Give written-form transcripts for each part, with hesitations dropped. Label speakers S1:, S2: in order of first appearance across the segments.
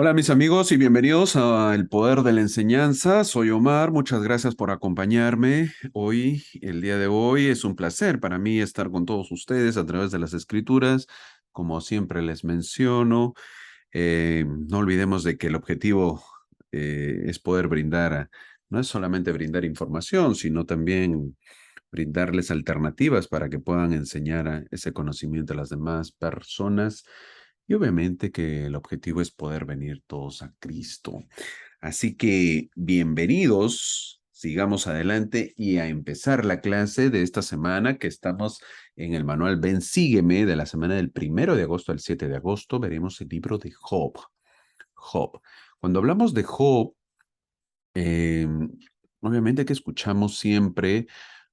S1: Hola mis amigos y bienvenidos a El Poder de la Enseñanza. Soy Omar, muchas gracias por acompañarme hoy, el día de hoy. Es un placer para mí estar con todos ustedes a través de las escrituras. Como siempre les menciono, no olvidemos de que el objetivo es poder brindar, no es solamente brindar información, sino también brindarles alternativas para que puedan enseñar ese conocimiento a las demás personas. Y obviamente que el objetivo es poder venir todos a Cristo. Así que bienvenidos, sigamos adelante y a empezar la clase de esta semana que estamos en el manual Ven, sígueme de la semana del 1 de agosto al 7 de agosto. Veremos el libro de Job. Job. Cuando hablamos de Job, eh, obviamente que escuchamos siempre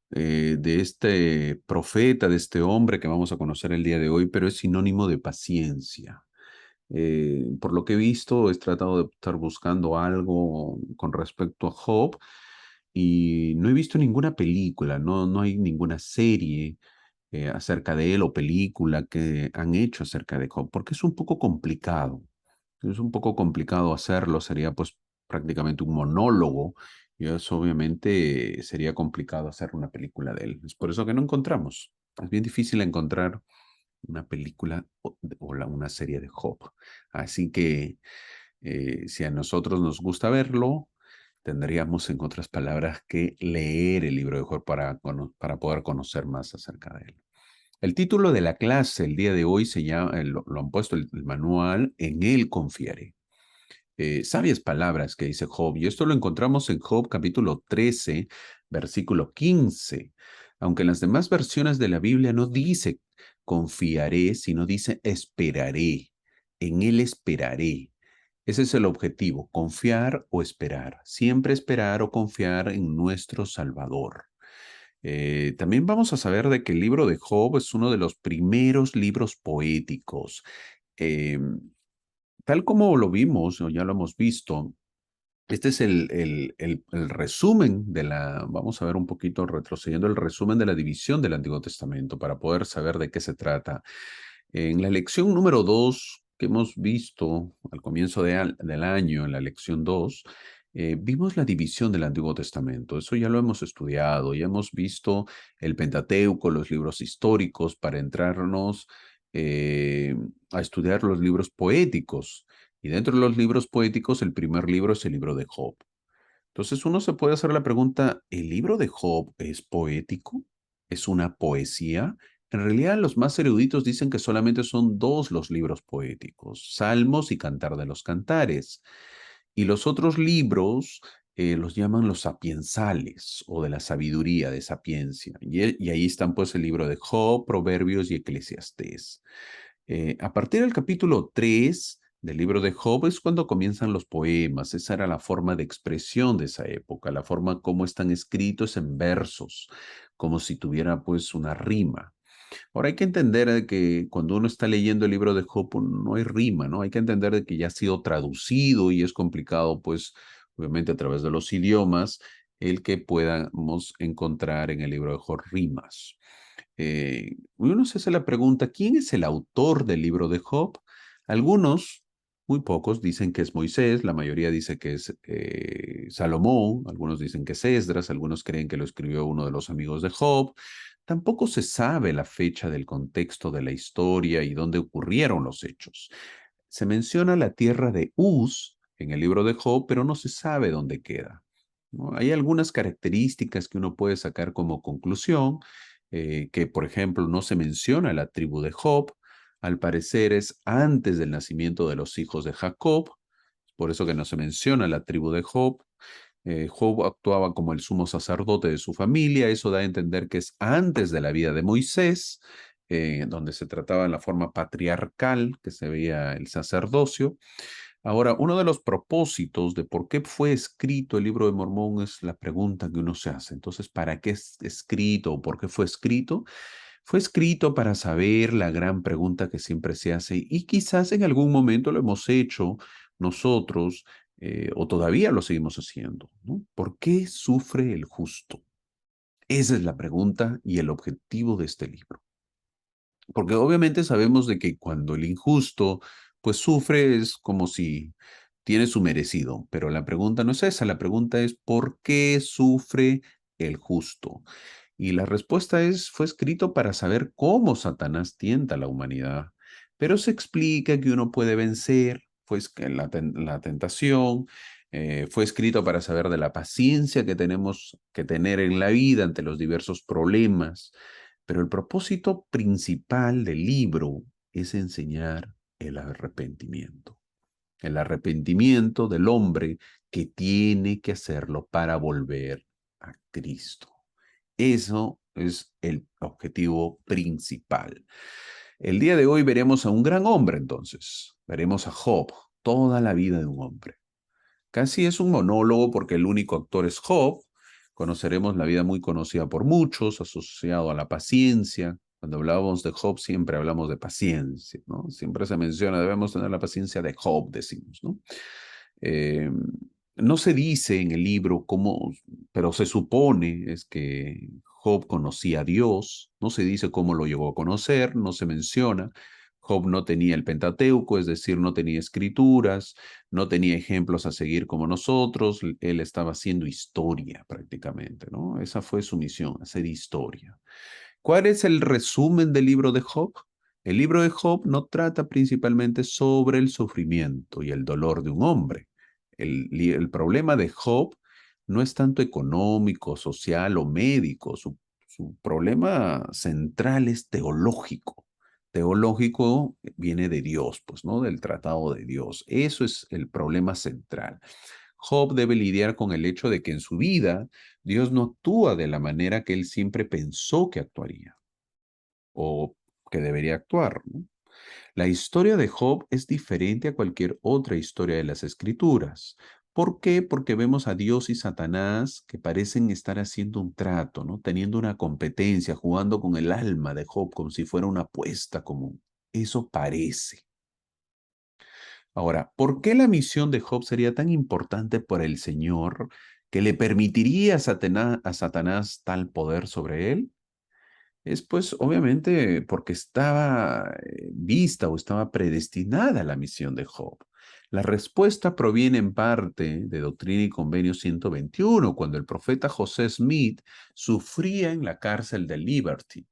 S1: de este profeta, de este hombre que vamos a conocer el día de hoy, pero es sinónimo de paciencia. Por lo que he visto, he tratado de estar buscando algo con respecto a Job y no he visto ninguna película, no hay ninguna serie acerca de él o película que han hecho acerca de Job, porque es un poco complicado. Es un poco complicado hacerlo, sería pues prácticamente un monólogo y eso obviamente sería complicado hacer una película de él. Es por eso que no encontramos. Es bien difícil encontrar una película una serie de Job. Así que si a nosotros nos gusta verlo, tendríamos, en otras palabras, que leer el libro de Job para poder conocer más acerca de él. El título de la clase el día de hoy se llama, lo han puesto el manual, En él confiaré. Sabias palabras que dice Job, y esto lo encontramos en Job capítulo 13, versículo 15. Aunque en las demás versiones de la Biblia no dice confiaré, sino dice esperaré. En él esperaré. Ese es el objetivo, confiar o esperar. Siempre esperar o confiar en nuestro Salvador. También vamos a saber de que el libro de Job es uno de los primeros libros poéticos. Em, Tal como lo vimos o ya lo hemos visto, este es el resumen vamos a ver un poquito retrocediendo el resumen de la división del Antiguo Testamento para poder saber de qué se trata. En la lección número 2 que hemos visto al comienzo del año, en la lección 2, vimos la división del Antiguo Testamento. Eso ya lo hemos estudiado, ya hemos visto el Pentateuco, los libros históricos, para entrarnos eh, a estudiar los libros poéticos. Y dentro de los libros poéticos, el primer libro es el libro de Job. Entonces uno se puede hacer la pregunta, ¿el libro de Job es poético? ¿Es una poesía? En realidad los más eruditos dicen que solamente son dos los libros poéticos, Salmos y Cantar de los Cantares. Y los otros libros los llaman los sapiensales o de la sabiduría, de sapiencia. Y ahí están pues el libro de Job, Proverbios y Eclesiastés. A partir del capítulo 3 del libro de Job es cuando comienzan los poemas. Esa era la forma de expresión de esa época, la forma como están escritos en versos, como si tuviera pues una rima. Ahora hay que entender que cuando uno está leyendo el libro de Job pues, no hay rima, ¿no? Hay que entender de que ya ha sido traducido y es complicado pues obviamente a través de los idiomas el que podamos encontrar en el libro de Job rimas. Uno se hace la pregunta, ¿quién es el autor del libro de Job? Algunos, muy pocos, dicen que es Moisés, la mayoría dice que es Salomón, algunos dicen que es Esdras, algunos creen que lo escribió uno de los amigos de Job. Tampoco se sabe la fecha del contexto de la historia y dónde ocurrieron los hechos. Se menciona la tierra de Uz en el libro de Job, pero no se sabe dónde queda, ¿no? Hay algunas características que uno puede sacar como conclusión, que por ejemplo no se menciona la tribu de Job, al parecer es antes del nacimiento de los hijos de Jacob, por eso que no se menciona la tribu de Job. Job actuaba como el sumo sacerdote de su familia, eso da a entender que es antes de la vida de Moisés, donde se trataba en la forma patriarcal que se veía el sacerdocio. Ahora, uno de los propósitos de por qué fue escrito el libro de Mormón es la pregunta que uno se hace. Entonces, ¿para qué es escrito o por qué fue escrito? Fue escrito para saber la gran pregunta que siempre se hace y quizás en algún momento lo hemos hecho nosotros o todavía lo seguimos haciendo, ¿no? ¿Por qué sufre el justo? Esa es la pregunta y el objetivo de este libro. Porque obviamente sabemos de que cuando el injusto pues sufre es como si tiene su merecido, pero la pregunta no es esa, la pregunta es ¿por qué sufre el justo? Y la respuesta es, fue escrito para saber cómo Satanás tienta a la humanidad, pero se explica que uno puede vencer, la tentación, fue escrito para saber de la paciencia que tenemos que tener en la vida ante los diversos problemas, pero el propósito principal del libro es enseñar el arrepentimiento del hombre que tiene que hacerlo para volver a Cristo. Eso es el objetivo principal. El día de hoy veremos a un gran hombre entonces. Veremos a Job, toda la vida de un hombre. Casi es un monólogo porque el único actor es Job. Conoceremos la vida muy conocida por muchos, asociado a la paciencia. Cuando hablábamos de Job siempre hablamos de paciencia, ¿no? Siempre se menciona, debemos tener la paciencia de Job, decimos, ¿no? Eh, no se dice en el libro cómo, pero se supone es que Job conocía a Dios, no se dice cómo lo llegó a conocer, no se menciona. Job no tenía el Pentateuco, es decir, no tenía escrituras, no tenía ejemplos a seguir como nosotros, él estaba haciendo historia prácticamente, ¿no? Esa fue su misión, hacer historia. ¿Cuál es el resumen del libro de Job? El libro de Job no trata principalmente sobre el sufrimiento y el dolor de un hombre. El problema de Job no es tanto económico, social o médico. Su problema central es teológico. Teológico viene de Dios, pues, ¿no? Del tratado de Dios. Eso es el problema central. Job debe lidiar con el hecho de que en su vida Dios no actúa de la manera que él siempre pensó que actuaría o que debería actuar, ¿no? La historia de Job es diferente a cualquier otra historia de las Escrituras. ¿Por qué? Porque vemos a Dios y Satanás que parecen estar haciendo un trato, ¿no? Teniendo una competencia, jugando con el alma de Job como si fuera una apuesta común. Eso parece. Ahora, ¿por qué la misión de Job sería tan importante por el Señor que le permitiría a Satanás tal poder sobre él? Es pues obviamente porque estaba vista o estaba predestinada la misión de Job. La respuesta proviene en parte de Doctrina y Convenio 121, cuando el profeta José Smith sufría en la cárcel de Liberty.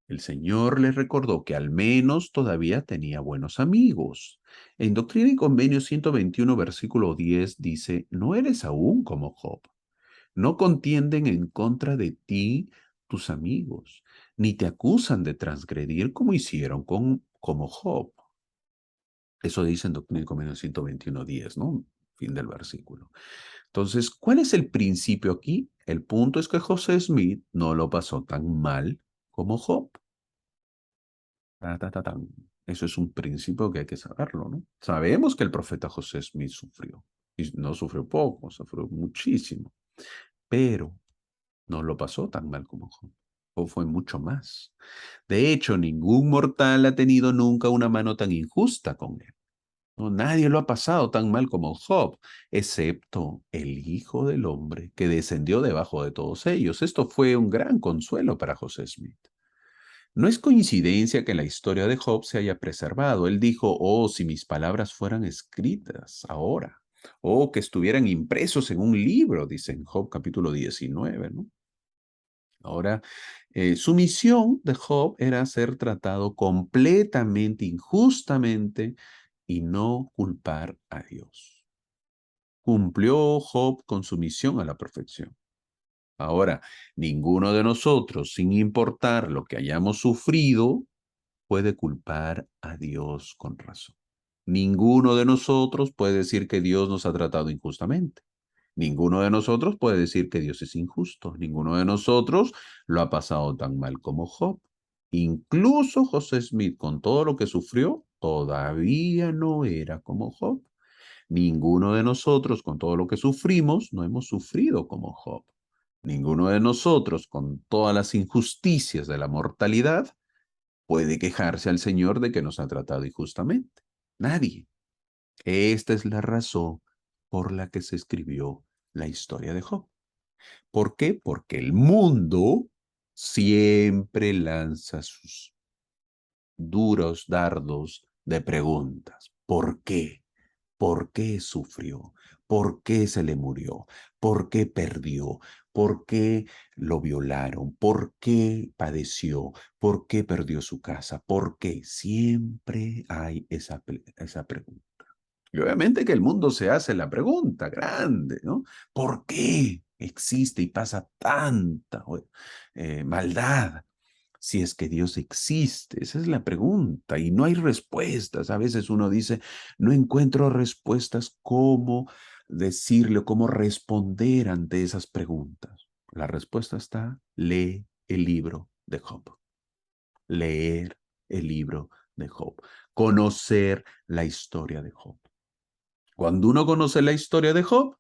S1: El Señor le recordó que al menos todavía tenía buenos amigos. En Doctrina y Convenio 121, versículo 10 dice, no eres aún como Job. No contienden en contra de ti tus amigos, ni te acusan de transgredir como hicieron como Job. Eso dice en Doctrina y Convenio 121:10, ¿no? Fin del versículo. Entonces, ¿cuál es el principio aquí? El punto es que José Smith no lo pasó tan mal como Job. Ta, ta, ta, tan. Eso es un principio que hay que saberlo, ¿no? Sabemos que el profeta José Smith sufrió, y no sufrió poco, sufrió muchísimo, pero no lo pasó tan mal como Job. Job fue mucho más. De hecho, ningún mortal ha tenido nunca una mano tan injusta con él. No, nadie lo ha pasado tan mal como Job, excepto el Hijo del Hombre que descendió debajo de todos ellos. Esto fue un gran consuelo para José Smith. No es coincidencia que la historia de Job se haya preservado. Él dijo, oh, si mis palabras fueran escritas ahora, o que estuvieran impresos en un libro, dice en Job capítulo 19, ¿no? Ahora, su misión de Job era ser tratado completamente injustamente y no culpar a Dios. Cumplió Job con su misión a la perfección. Ahora, ninguno de nosotros, sin importar lo que hayamos sufrido, puede culpar a Dios con razón. Ninguno de nosotros puede decir que Dios nos ha tratado injustamente. Ninguno de nosotros puede decir que Dios es injusto. Ninguno de nosotros lo ha pasado tan mal como Job. Incluso José Smith, con todo lo que sufrió, todavía no era como Job. Ninguno de nosotros, con todo lo que sufrimos, no hemos sufrido como Job. Ninguno de nosotros, con todas las injusticias de la mortalidad, puede quejarse al Señor de que nos ha tratado injustamente. Nadie. Esta es la razón por la que se escribió la historia de Job. ¿Por qué? Porque el mundo siempre lanza sus duros dardos de preguntas. ¿Por qué? ¿Por qué sufrió? ¿Por qué se le murió? ¿Por qué perdió? ¿Por qué lo violaron? ¿Por qué padeció? ¿Por qué perdió su casa? ¿Por qué? Siempre hay esa pregunta. Y obviamente que el mundo se hace la pregunta grande, ¿no? ¿Por qué existe y pasa tanta maldad? Si es que Dios existe, esa es la pregunta y no hay respuestas. A veces uno dice, no encuentro respuestas, cómo decirle o cómo responder ante esas preguntas. La respuesta está, lee el libro de Job. Leer el libro de Job. Conocer la historia de Job. Cuando uno conoce la historia de Job,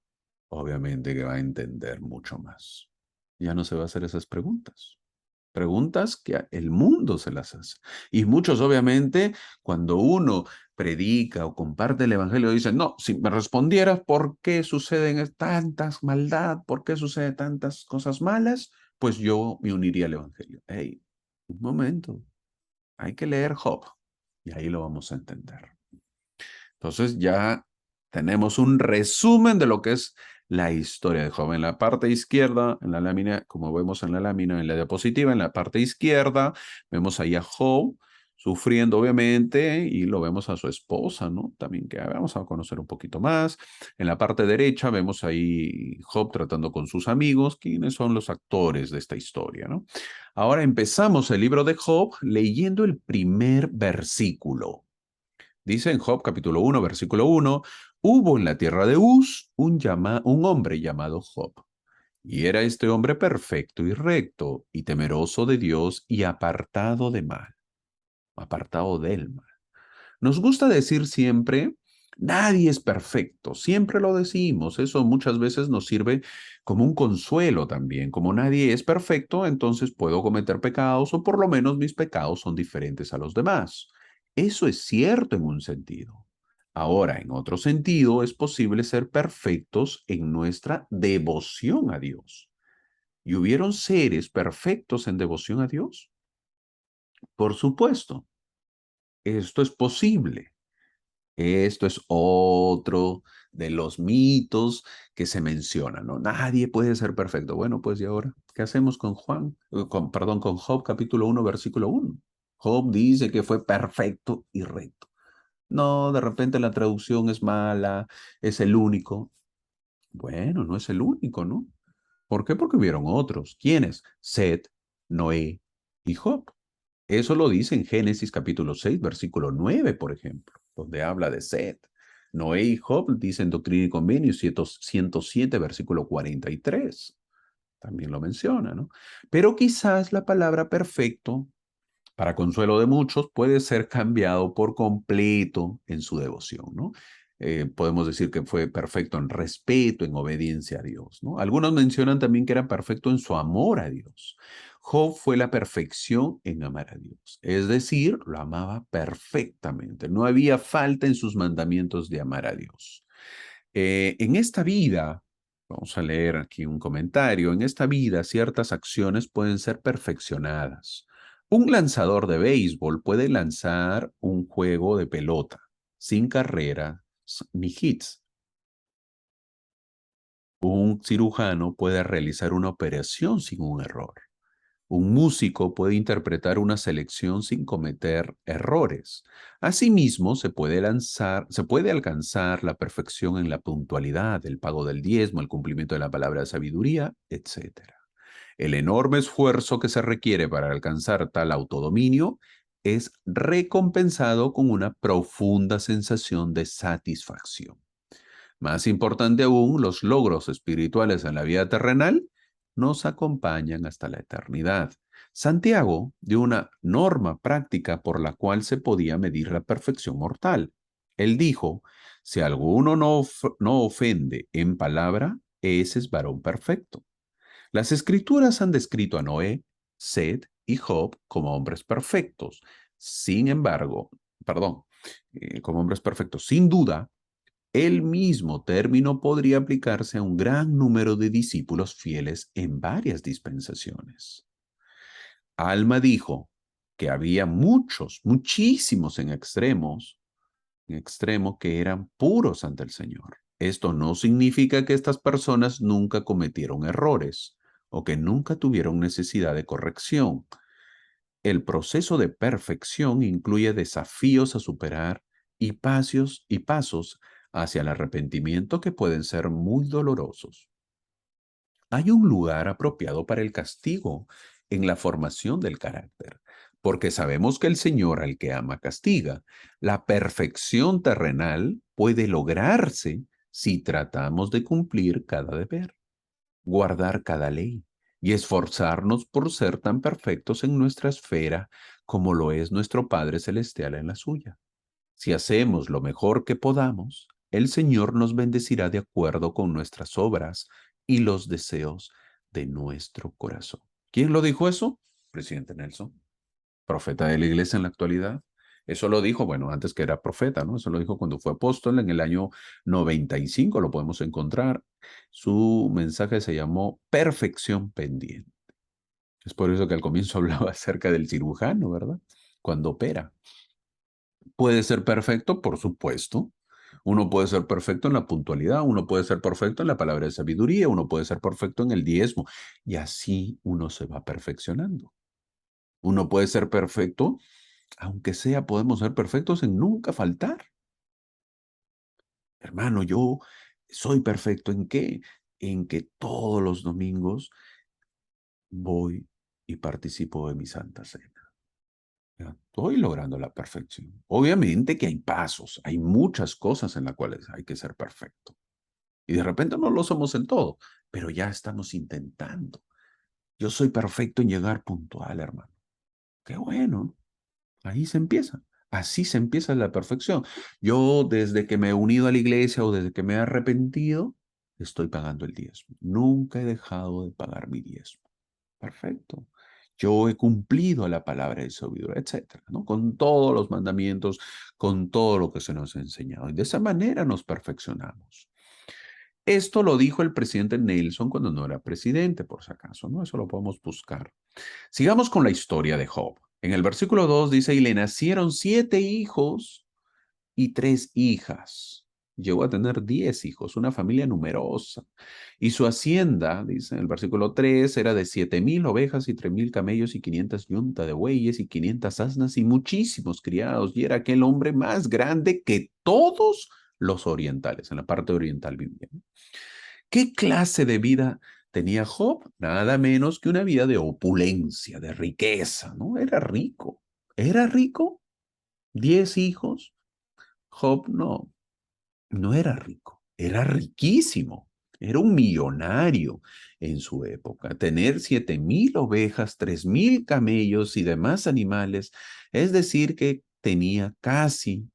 S1: obviamente que va a entender mucho más. Ya no se va a hacer esas preguntas. Preguntas que el mundo se las hace. Y muchos, obviamente, cuando uno predica o comparte el evangelio, dicen, no, si me respondieras por qué suceden tantas maldad, por qué suceden tantas cosas malas, pues yo me uniría al evangelio. Hey, un momento, hay que leer Job y ahí lo vamos a entender. Entonces ya tenemos un resumen de lo que es la historia de Job. En la parte izquierda, en la lámina, como vemos en la lámina, en la diapositiva, en la parte izquierda, vemos ahí a Job sufriendo, obviamente, y lo vemos a su esposa, ¿no? También que vamos a conocer un poquito más. En la parte derecha vemos ahí Job tratando con sus amigos, quienes son los actores de esta historia, ¿no? Ahora empezamos el libro de Job leyendo el primer versículo. Dice en Job capítulo 1, versículo 1, hubo en la tierra de Uz un hombre llamado Job, y era este hombre perfecto y recto, y temeroso de Dios y apartado de mal, apartado del mal. Nos gusta decir siempre, nadie es perfecto, siempre lo decimos, eso muchas veces nos sirve como un consuelo también, como nadie es perfecto, entonces puedo cometer pecados o por lo menos mis pecados son diferentes a los demás. Eso es cierto en un sentido. Ahora, en otro sentido, es posible ser perfectos en nuestra devoción a Dios. ¿Y hubieron seres perfectos en devoción a Dios? Por supuesto, esto es posible. Esto es otro de los mitos que se mencionan, ¿no? Nadie puede ser perfecto. Bueno, pues ¿y ahora qué hacemos con con Job capítulo 1, versículo 1? Job dice que fue perfecto y recto. No, de repente la traducción es mala, es el único. Bueno, no es el único, ¿no? ¿Por qué? Porque hubieron otros. ¿Quiénes? Set, Noé y Job. Eso lo dice en Génesis capítulo 6, versículo 9, por ejemplo, donde habla de Set. Noé y Job dicen Doctrina y Convenios 107, versículo 43. También lo menciona, ¿no? Pero quizás la palabra perfecto, para consuelo de muchos, puede ser cambiado por completo en su devoción, ¿no? Podemos decir que fue perfecto en respeto, en obediencia a Dios, ¿no? Algunos mencionan también que era perfecto en su amor a Dios. Job fue la perfección en amar a Dios, es decir, lo amaba perfectamente, no había falta en sus mandamientos de amar a Dios. En esta vida, vamos a leer aquí un comentario, en esta vida ciertas acciones pueden ser perfeccionadas. Un lanzador de béisbol puede lanzar un juego de pelota sin carreras ni hits. Un cirujano puede realizar una operación sin un error. Un músico puede interpretar una selección sin cometer errores. Asimismo, se puede alcanzar la perfección en la puntualidad, el pago del diezmo, el cumplimiento de la palabra de sabiduría, etc. El enorme esfuerzo que se requiere para alcanzar tal autodominio es recompensado con una profunda sensación de satisfacción. Más importante aún, los logros espirituales en la vida terrenal nos acompañan hasta la eternidad. Santiago dio una norma práctica por la cual se podía medir la perfección mortal. Él dijo, si alguno no ofende en palabra, ese es varón perfecto. Las escrituras han descrito a Noé, Sed y Job como hombres perfectos. Sin embargo, perdón, como hombres perfectos. Sin duda, el mismo término podría aplicarse a un gran número de discípulos fieles en varias dispensaciones. Alma dijo, que había muchos, muchísimos en extremo que eran puros ante el Señor. Esto no significa que estas personas nunca cometieron errores o que nunca tuvieron necesidad de corrección. El proceso de perfección incluye desafíos a superar y pasos hacia el arrepentimiento que pueden ser muy dolorosos. Hay un lugar apropiado para el castigo en la formación del carácter, porque sabemos que el Señor al que ama castiga. La perfección terrenal puede lograrse si tratamos de cumplir cada deber, guardar cada ley y esforzarnos por ser tan perfectos en nuestra esfera como lo es nuestro Padre Celestial en la suya. Si hacemos lo mejor que podamos, el Señor nos bendecirá de acuerdo con nuestras obras y los deseos de nuestro corazón. ¿Quién lo dijo eso? Presidente Nelson, profeta de la iglesia en la actualidad. Eso lo dijo, bueno, antes que era profeta, ¿no? Eso lo dijo cuando fue apóstol en el año 95, lo podemos encontrar. Su mensaje se llamó Perfección Pendiente. Es por eso que al comienzo hablaba acerca del cirujano, ¿verdad? Cuando opera. Puede ser perfecto, por supuesto. Uno puede ser perfecto en la puntualidad, uno puede ser perfecto en la palabra de sabiduría, uno puede ser perfecto en el diezmo. Y así uno se va perfeccionando. Uno puede ser perfecto, aunque sea, podemos ser perfectos en nunca faltar. Hermano, yo soy perfecto en qué? En que todos los domingos voy y participo de mi Santa Cena. Ya, estoy logrando la perfección. Obviamente que hay pasos, hay muchas cosas en las cuales hay que ser perfecto. Y de repente no lo somos en todo, pero ya estamos intentando. Yo soy perfecto en llegar puntual, hermano. Qué bueno. Ahí se empieza. Así se empieza la perfección. Yo desde que me he unido a la iglesia o desde que me he arrepentido, estoy pagando el diezmo. Nunca he dejado de pagar mi diezmo. Perfecto. Yo he cumplido la palabra de sabiduría, etcétera, ¿no? Con todos los mandamientos, con todo lo que se nos ha enseñado. Y de esa manera nos perfeccionamos. Esto lo dijo el presidente Nelson cuando no era presidente, por si acaso, ¿no? Eso lo podemos buscar. Sigamos con la historia de Job. En el versículo 2 dice, y le nacieron 7 hijos y 3 hijas. Llegó a tener 10 hijos, una familia numerosa. Y su hacienda, dice en el versículo 3, era de 7,000 ovejas y 3,000 camellos y 500 yuntas de bueyes y 500 asnas y muchísimos criados. Y era aquel hombre más grande que todos los orientales. En la parte oriental vivía. ¿Qué clase de vida tenía Job? Nada menos que una vida de opulencia, de riqueza, ¿no? Era rico. ¿Era rico? 10 hijos. Job no era rico, era riquísimo. Era un millonario en su época. Tener 7,000 ovejas, 3,000 camellos y demás animales, es decir, que tenía casi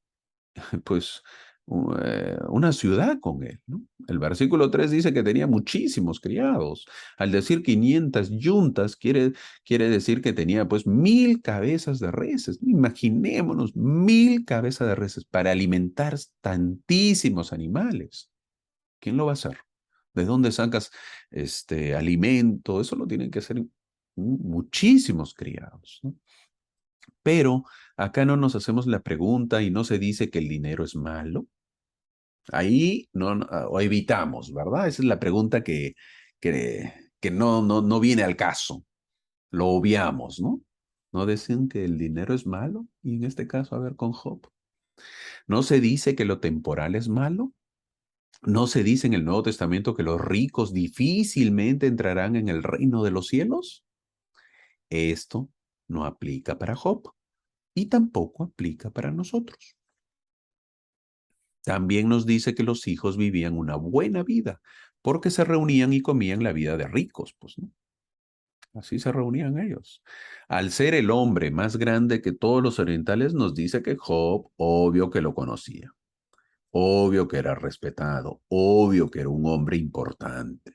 S1: pues una ciudad con él, ¿no? El versículo 3 dice que tenía muchísimos criados. Al decir 500 yuntas, quiere decir que tenía pues 1,000 cabezas de reses. Imaginémonos 1,000 cabezas de reses para alimentar tantísimos animales. ¿Quién lo va a hacer? ¿De dónde sacas este alimento? Eso lo tienen que hacer muchísimos criados, ¿no? Pero acá no nos hacemos la pregunta y no se dice que el dinero es malo. Ahí o evitamos, ¿verdad? Esa es la pregunta que, que no viene al caso. Lo obviamos, ¿no? No dicen que el dinero es malo, y en este caso, a ver, con Job. No se dice que lo temporal es malo. No se dice en el Nuevo Testamento que los ricos difícilmente entrarán en el reino de los cielos. Esto no aplica para Job y tampoco aplica para nosotros. También nos dice que los hijos vivían una buena vida porque se reunían y comían la vida de ricos, pues, ¿no? Así se reunían ellos. Al ser el hombre más grande que todos los orientales, nos dice que Job, obvio que lo conocía, obvio que era respetado, obvio que era un hombre importante.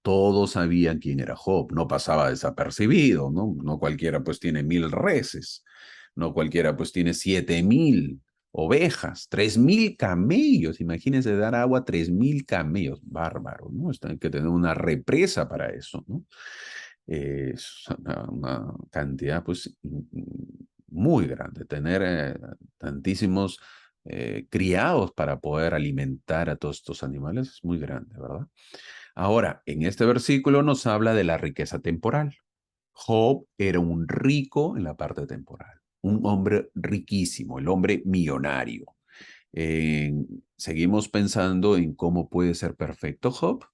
S1: Todos sabían quién era Job, no pasaba desapercibido, ¿no? No cualquiera pues tiene 1,000 reses, no cualquiera pues tiene 7,000 ovejas, 3,000 camellos. Imagínense dar agua a 3,000 camellos, bárbaro, ¿no? Hay que tener una represa para eso, ¿no? Es una cantidad pues muy grande. Tener tantísimos criados para poder alimentar a todos estos animales es muy grande, ¿verdad? Ahora, en este versículo nos habla de la riqueza temporal. Job era un rico en la parte temporal, un hombre riquísimo, el hombre millonario. Eh, Seguimos pensando en cómo puede ser perfecto Job.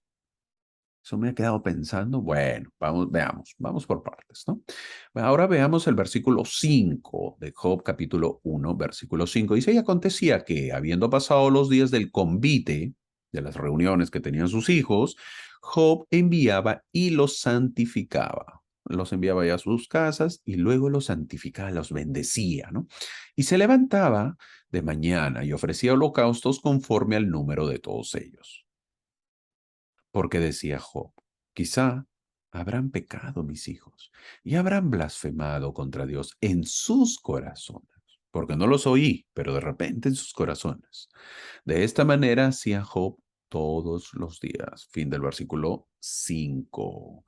S1: Eso me ha quedado pensando. Bueno, vamos por partes, ¿no? Ahora veamos el versículo 5 de Job, capítulo 1, versículo 5. Dice, y acontecía que, habiendo pasado los días del convite, de las reuniones que tenían sus hijos, Job enviaba y los santificaba. Los enviaba ya a sus casas y luego los santificaba, los bendecía, ¿no? Y se levantaba de mañana y ofrecía holocaustos conforme al número de todos ellos. Porque decía Job, quizá habrán pecado mis hijos y habrán blasfemado contra Dios en sus corazones, porque no los oí, pero de repente en sus corazones. De esta manera hacía Job todos los días. Fin del versículo 5.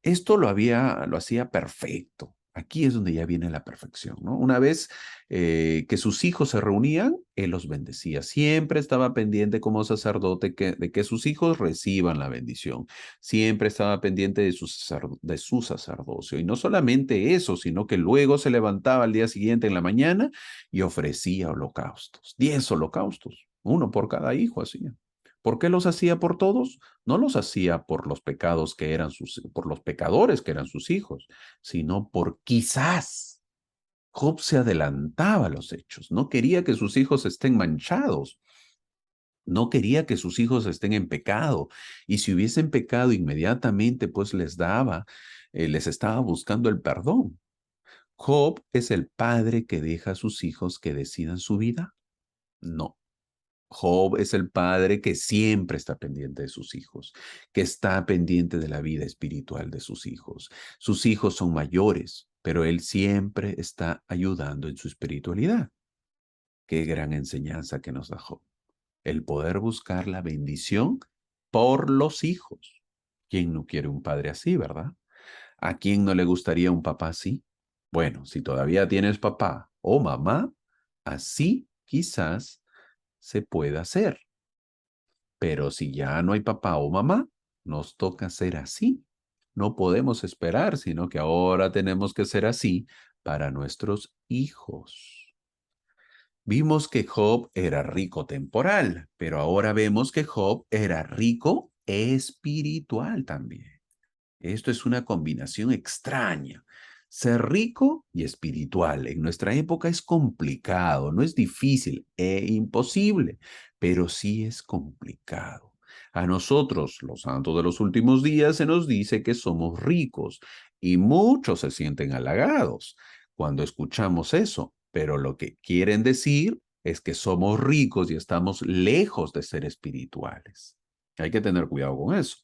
S1: Esto lo hacía perfecto. Aquí es donde ya viene la perfección, ¿no? Una vez que sus hijos se reunían, él los bendecía. Siempre estaba pendiente como sacerdote de que sus hijos reciban la bendición. Siempre estaba pendiente de de su sacerdocio. Y no solamente eso, sino que luego se levantaba al día siguiente en la mañana y ofrecía holocaustos. 10 holocaustos, uno por cada hijo hacía. ¿Por qué los hacía por todos? No los hacía por los pecados que eran por los pecadores que eran sus hijos, sino por quizás. Job se adelantaba a los hechos, no quería que sus hijos estén manchados, no quería que sus hijos estén en pecado, y si hubiesen pecado inmediatamente, pues les estaba buscando el perdón. ¿Job es el padre que deja a sus hijos que decidan su vida? No. Job es el padre que siempre está pendiente de sus hijos, que está pendiente de la vida espiritual de sus hijos. Sus hijos son mayores, pero él siempre está ayudando en su espiritualidad. Qué gran enseñanza que nos da Job. El poder buscar la bendición por los hijos. ¿Quién no quiere un padre así, verdad? ¿A quién no le gustaría un papá así? Bueno, si todavía tienes papá o mamá, así quizás se pueda hacer. Pero si ya no hay papá o mamá, nos toca ser así. No podemos esperar, sino que ahora tenemos que ser así para nuestros hijos. Vimos que Job era rico temporal, pero ahora vemos que Job era rico espiritual también. Esto es una combinación extraña. Ser rico y espiritual en nuestra época es complicado, no es difícil e imposible, pero sí es complicado. A nosotros, los santos de los últimos días, se nos dice que somos ricos y muchos se sienten halagados cuando escuchamos eso, pero lo que quieren decir es que somos ricos y estamos lejos de ser espirituales. Hay que tener cuidado con eso.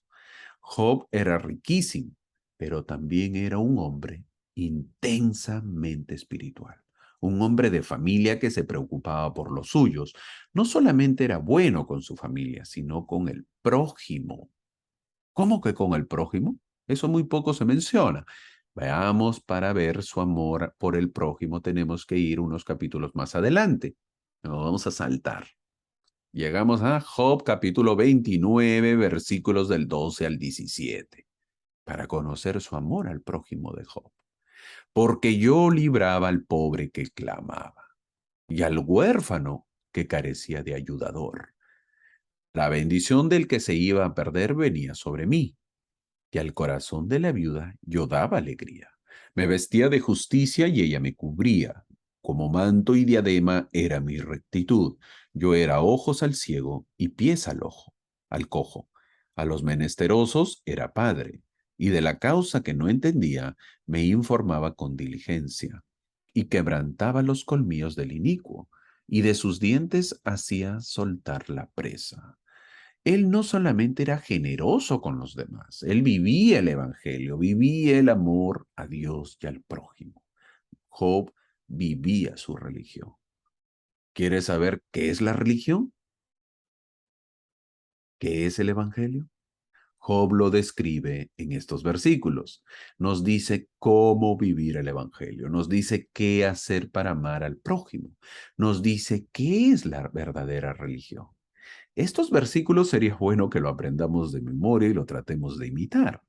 S1: Job era riquísimo, pero también era un hombre intensamente espiritual. Un hombre de familia que se preocupaba por los suyos. No solamente era bueno con su familia, sino con el prójimo. ¿Cómo que con el prójimo? Eso muy poco se menciona. Veamos, para ver su amor por el prójimo tenemos que ir unos capítulos más adelante. Nos vamos a saltar. Llegamos a Job capítulo 29, versículos del 12 al 17, para conocer su amor al prójimo de Job. Porque yo libraba al pobre que clamaba y al huérfano que carecía de ayudador. La bendición del que se iba a perder venía sobre mí, y al corazón de la viuda yo daba alegría. Me vestía de justicia y ella me cubría. Como manto y diadema era mi rectitud. Yo era ojos al ciego y pies al cojo. A los menesterosos era padre, y de la causa que no entendía me informaba con diligencia, y quebrantaba los colmillos del inicuo, y de sus dientes hacía soltar la presa. Él no solamente era generoso con los demás, él vivía el evangelio, vivía el amor a Dios y al prójimo. Job vivía su religión. ¿Quieres saber qué es la religión? ¿Qué es el evangelio? Job lo describe en estos versículos. Nos dice cómo vivir el evangelio, nos dice qué hacer para amar al prójimo, nos dice qué es la verdadera religión. Estos versículos sería bueno que lo aprendamos de memoria y lo tratemos de imitar.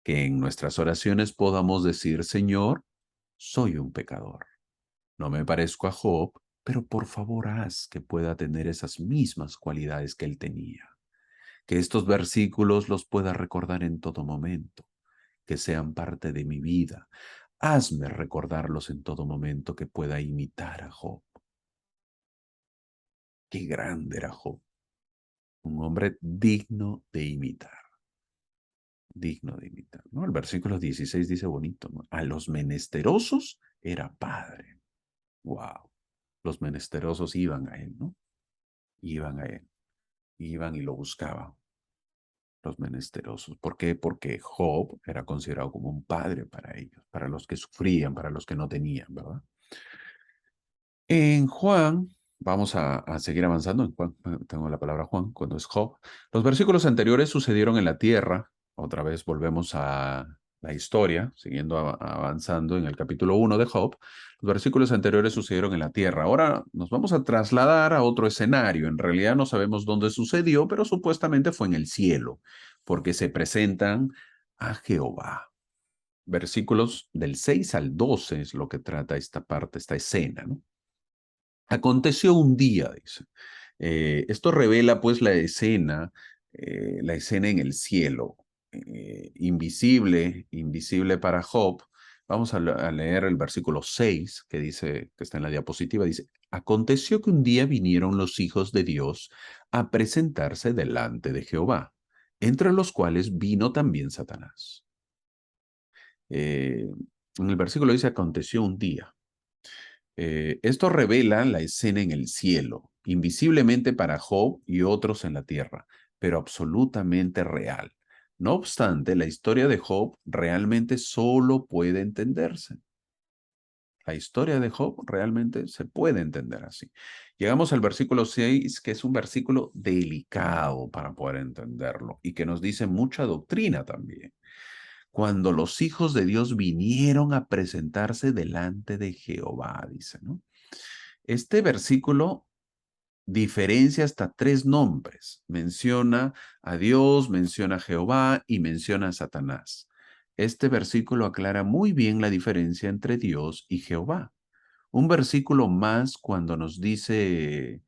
S1: Que en nuestras oraciones podamos decir, Señor, soy un pecador. No me parezco a Job, pero por favor haz que pueda tener esas mismas cualidades que él tenía. Que estos versículos los pueda recordar en todo momento, que sean parte de mi vida. Hazme recordarlos en todo momento, que pueda imitar a Job. Qué grande era Job, un hombre digno de imitar. Digno de imitar, ¿no? El versículo 16 dice bonito, ¿no? A los menesterosos era padre. Wow. Los menesterosos iban a él, ¿no? Iban a él. Iban y lo buscaban. Los menesterosos. ¿Por qué? Porque Job era considerado como un padre para ellos, para los que sufrían, para los que no tenían, ¿verdad? En Juan, vamos a seguir avanzando. En Juan, tengo la palabra Juan, cuando es Job. Los versículos anteriores sucedieron en la tierra. Otra vez volvemos a la historia, siguiendo avanzando en el capítulo 1 de Job. Los versículos anteriores sucedieron en la tierra. Ahora nos vamos a trasladar a otro escenario. En realidad no sabemos dónde sucedió, pero supuestamente fue en el cielo, porque se presentan a Jehová. Versículos del 6 al 12 es lo que trata esta parte, esta escena, ¿no? Aconteció un día, dice. Esto revela pues la escena en el cielo, invisible, invisible para Job. Vamos a leer el versículo 6 que dice, que está en la diapositiva, dice, aconteció que un día vinieron los hijos de Dios a presentarse delante de Jehová, entre los cuales vino también Satanás. En el versículo dice, aconteció un día. Esto revela la escena en el cielo, invisiblemente para Job y otros en la tierra, pero absolutamente real. No obstante, la historia de Job realmente solo puede entenderse. La historia de Job realmente se puede entender así. Llegamos al versículo 6, que es un versículo delicado para poder entenderlo y que nos dice mucha doctrina también. Cuando los hijos de Dios vinieron a presentarse delante de Jehová, dice, ¿no? Este versículo diferencia hasta tres nombres. Menciona a Dios, menciona a Jehová y menciona a Satanás. Este versículo aclara muy bien la diferencia entre Dios y Jehová. Un versículo más cuando nos dice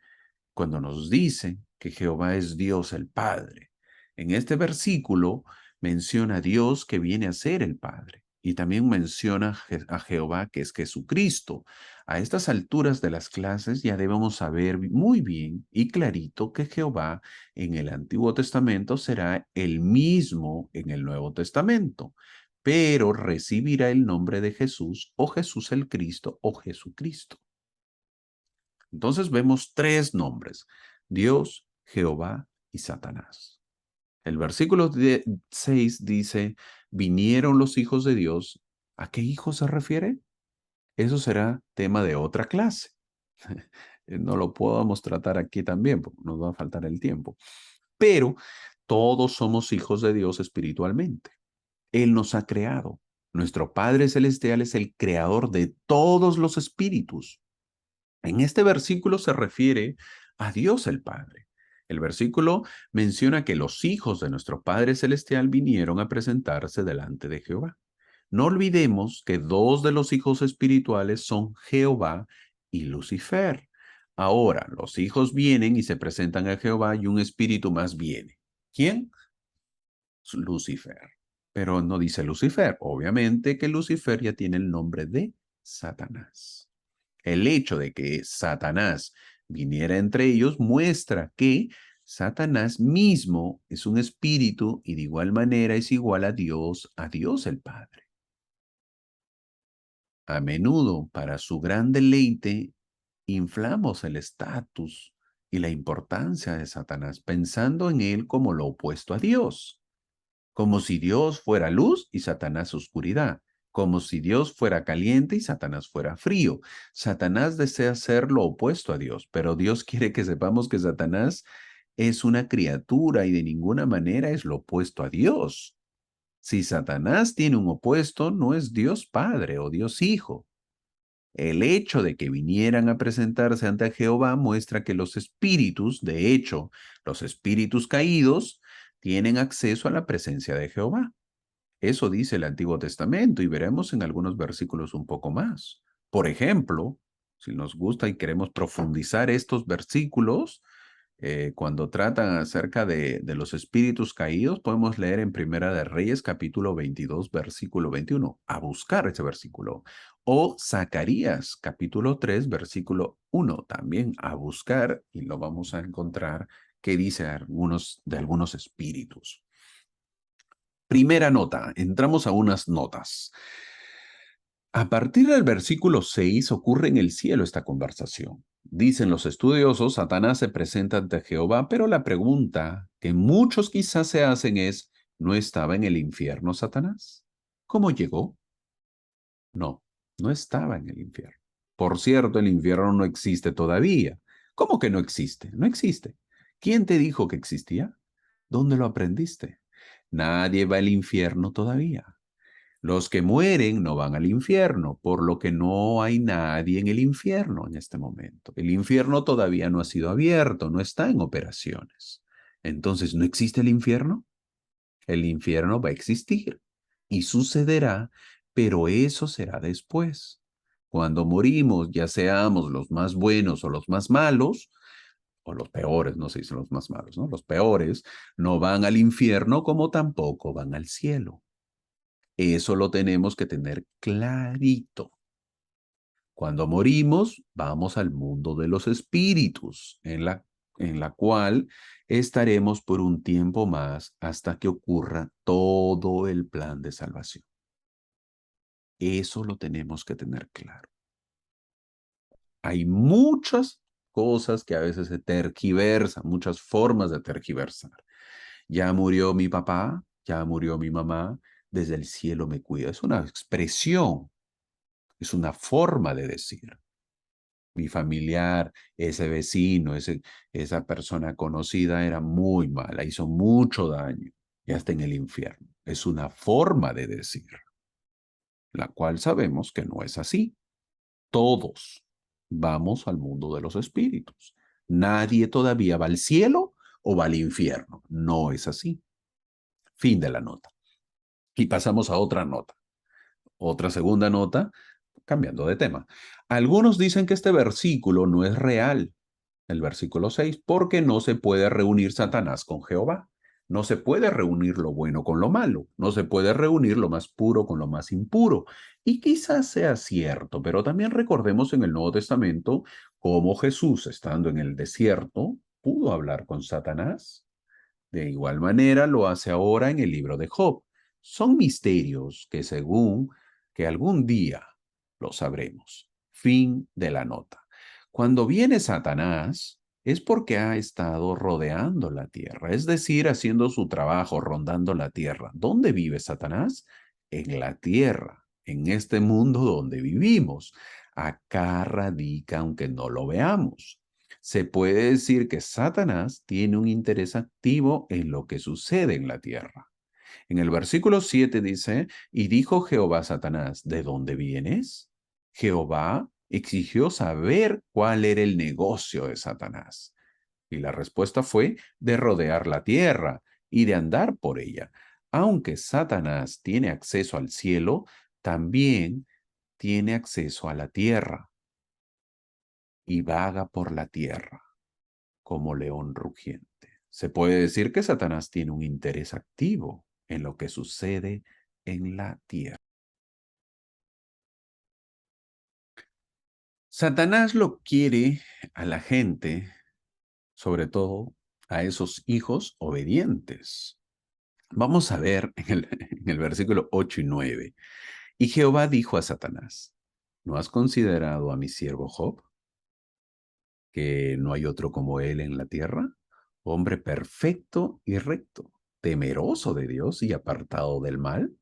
S1: que Jehová es Dios el Padre. En este versículo menciona a Dios que viene a ser el Padre y también menciona a Jehová que es Jesucristo. A estas alturas de las clases ya debemos saber muy bien y clarito que Jehová en el Antiguo Testamento será el mismo en el Nuevo Testamento, pero recibirá el nombre de Jesús o Jesús el Cristo o Jesucristo. Entonces vemos tres nombres, Dios, Jehová y Satanás. El versículo 6 dice, vinieron los hijos de Dios. ¿A qué hijos se refiere? Eso será tema de otra clase. No lo podemos tratar aquí también, porque nos va a faltar el tiempo. Pero todos somos hijos de Dios espiritualmente. Él nos ha creado. Nuestro Padre Celestial es el creador de todos los espíritus. En este versículo se refiere a Dios el Padre. El versículo menciona que los hijos de nuestro Padre Celestial vinieron a presentarse delante de Jehová. No olvidemos que dos de los hijos espirituales son Jehová y Lucifer. Ahora, los hijos vienen y se presentan a Jehová y un espíritu más viene. ¿Quién? Lucifer. Pero no dice Lucifer. Obviamente que Lucifer ya tiene el nombre de Satanás. El hecho de que Satanás viniera entre ellos muestra que Satanás mismo es un espíritu y de igual manera es igual a Dios el Padre. A menudo, para su gran deleite, inflamos el estatus y la importancia de Satanás, pensando en él como lo opuesto a Dios, como si Dios fuera luz y Satanás oscuridad, como si Dios fuera caliente y Satanás fuera frío. Satanás desea ser lo opuesto a Dios, pero Dios quiere que sepamos que Satanás
S2: es una criatura y de ninguna manera es lo opuesto a Dios. Si Satanás tiene un opuesto, no es Dios Padre o Dios Hijo. El hecho de que vinieran a presentarse ante Jehová muestra que los espíritus, de hecho, los espíritus caídos, tienen acceso a la presencia de Jehová. Eso dice el Antiguo Testamento y veremos en algunos versículos un poco más. Por ejemplo, si nos gusta y queremos profundizar estos versículos, cuando tratan acerca de los espíritus caídos, podemos leer en Primera de Reyes, capítulo 22, versículo 21, a buscar ese versículo. O Zacarías, capítulo 3, versículo 1, también a buscar, y lo vamos a encontrar que dice de algunos espíritus. Primera nota, entramos a unas notas. A partir del versículo 6 ocurre en el cielo esta conversación. Dicen los estudiosos, Satanás se presenta ante Jehová, pero la pregunta que muchos quizás se hacen es, ¿no estaba en el infierno Satanás? ¿Cómo llegó? No, no estaba en el infierno. Por cierto, el infierno no existe todavía. ¿Cómo que no existe? No existe. ¿Quién te dijo que existía? ¿Dónde lo aprendiste? Nadie va al infierno todavía. Los que mueren no van al infierno, por lo que no hay nadie en el infierno en este momento. El infierno todavía no ha sido abierto, no está en operaciones. Entonces, ¿no existe el infierno? El infierno va a existir y sucederá, pero eso será después. Cuando morimos, ya seamos los más buenos o los más malos, o los peores, no se dicen los más malos, ¿no? Los peores no van al infierno como tampoco van al cielo. Eso lo tenemos que tener clarito. Cuando morimos, vamos al mundo de los espíritus, en la cual estaremos por un tiempo más hasta que ocurra todo el plan de salvación. Eso lo tenemos que tener claro. Hay muchas cosas que a veces se tergiversan, muchas formas de tergiversar. Ya murió mi papá, ya murió mi mamá, desde el cielo me cuida. Es una expresión. Es una forma de decir. Mi familiar, ese vecino, esa persona conocida era muy mala, hizo mucho daño, ya está en el infierno. Es una forma de decir, la cual sabemos que no es así. Todos vamos al mundo de los espíritus. Nadie todavía va al cielo o va al infierno. No es así. Fin de la nota. Y pasamos a otra nota. Otra segunda nota, cambiando de tema. Algunos dicen que este versículo no es real, el versículo 6, porque no se puede reunir Satanás con Jehová. No se puede reunir lo bueno con lo malo. No se puede reunir lo más puro con lo más impuro. Y quizás sea cierto, pero también recordemos en el Nuevo Testamento cómo Jesús, estando en el desierto, pudo hablar con Satanás. De igual manera lo hace ahora en el libro de Job. Son misterios que según que algún día lo sabremos. Fin de la nota. Cuando viene Satanás es porque ha estado rodeando la tierra, es decir, haciendo su trabajo, rondando la tierra. ¿Dónde vive Satanás? En la tierra, en este mundo donde vivimos. Acá radica aunque no lo veamos. Se puede decir que Satanás tiene un interés activo en lo que sucede en la tierra. En el versículo 7 dice, y dijo Jehová a Satanás, ¿de dónde vienes? Jehová exigió saber cuál era el negocio de Satanás. Y la respuesta fue de rodear la tierra y de andar por ella. Aunque Satanás tiene acceso al cielo, también tiene acceso a la tierra y vaga por la tierra como león rugiente. Se puede decir que Satanás tiene un interés activo en lo que sucede en la tierra. Satanás lo quiere a la gente, sobre todo a esos hijos obedientes. Vamos a ver en el versículo 8 y 9. Y Jehová dijo a Satanás, ¿no has considerado a mi siervo Job, que no hay otro como él en la tierra? Hombre perfecto y recto, temeroso de Dios y apartado del mal.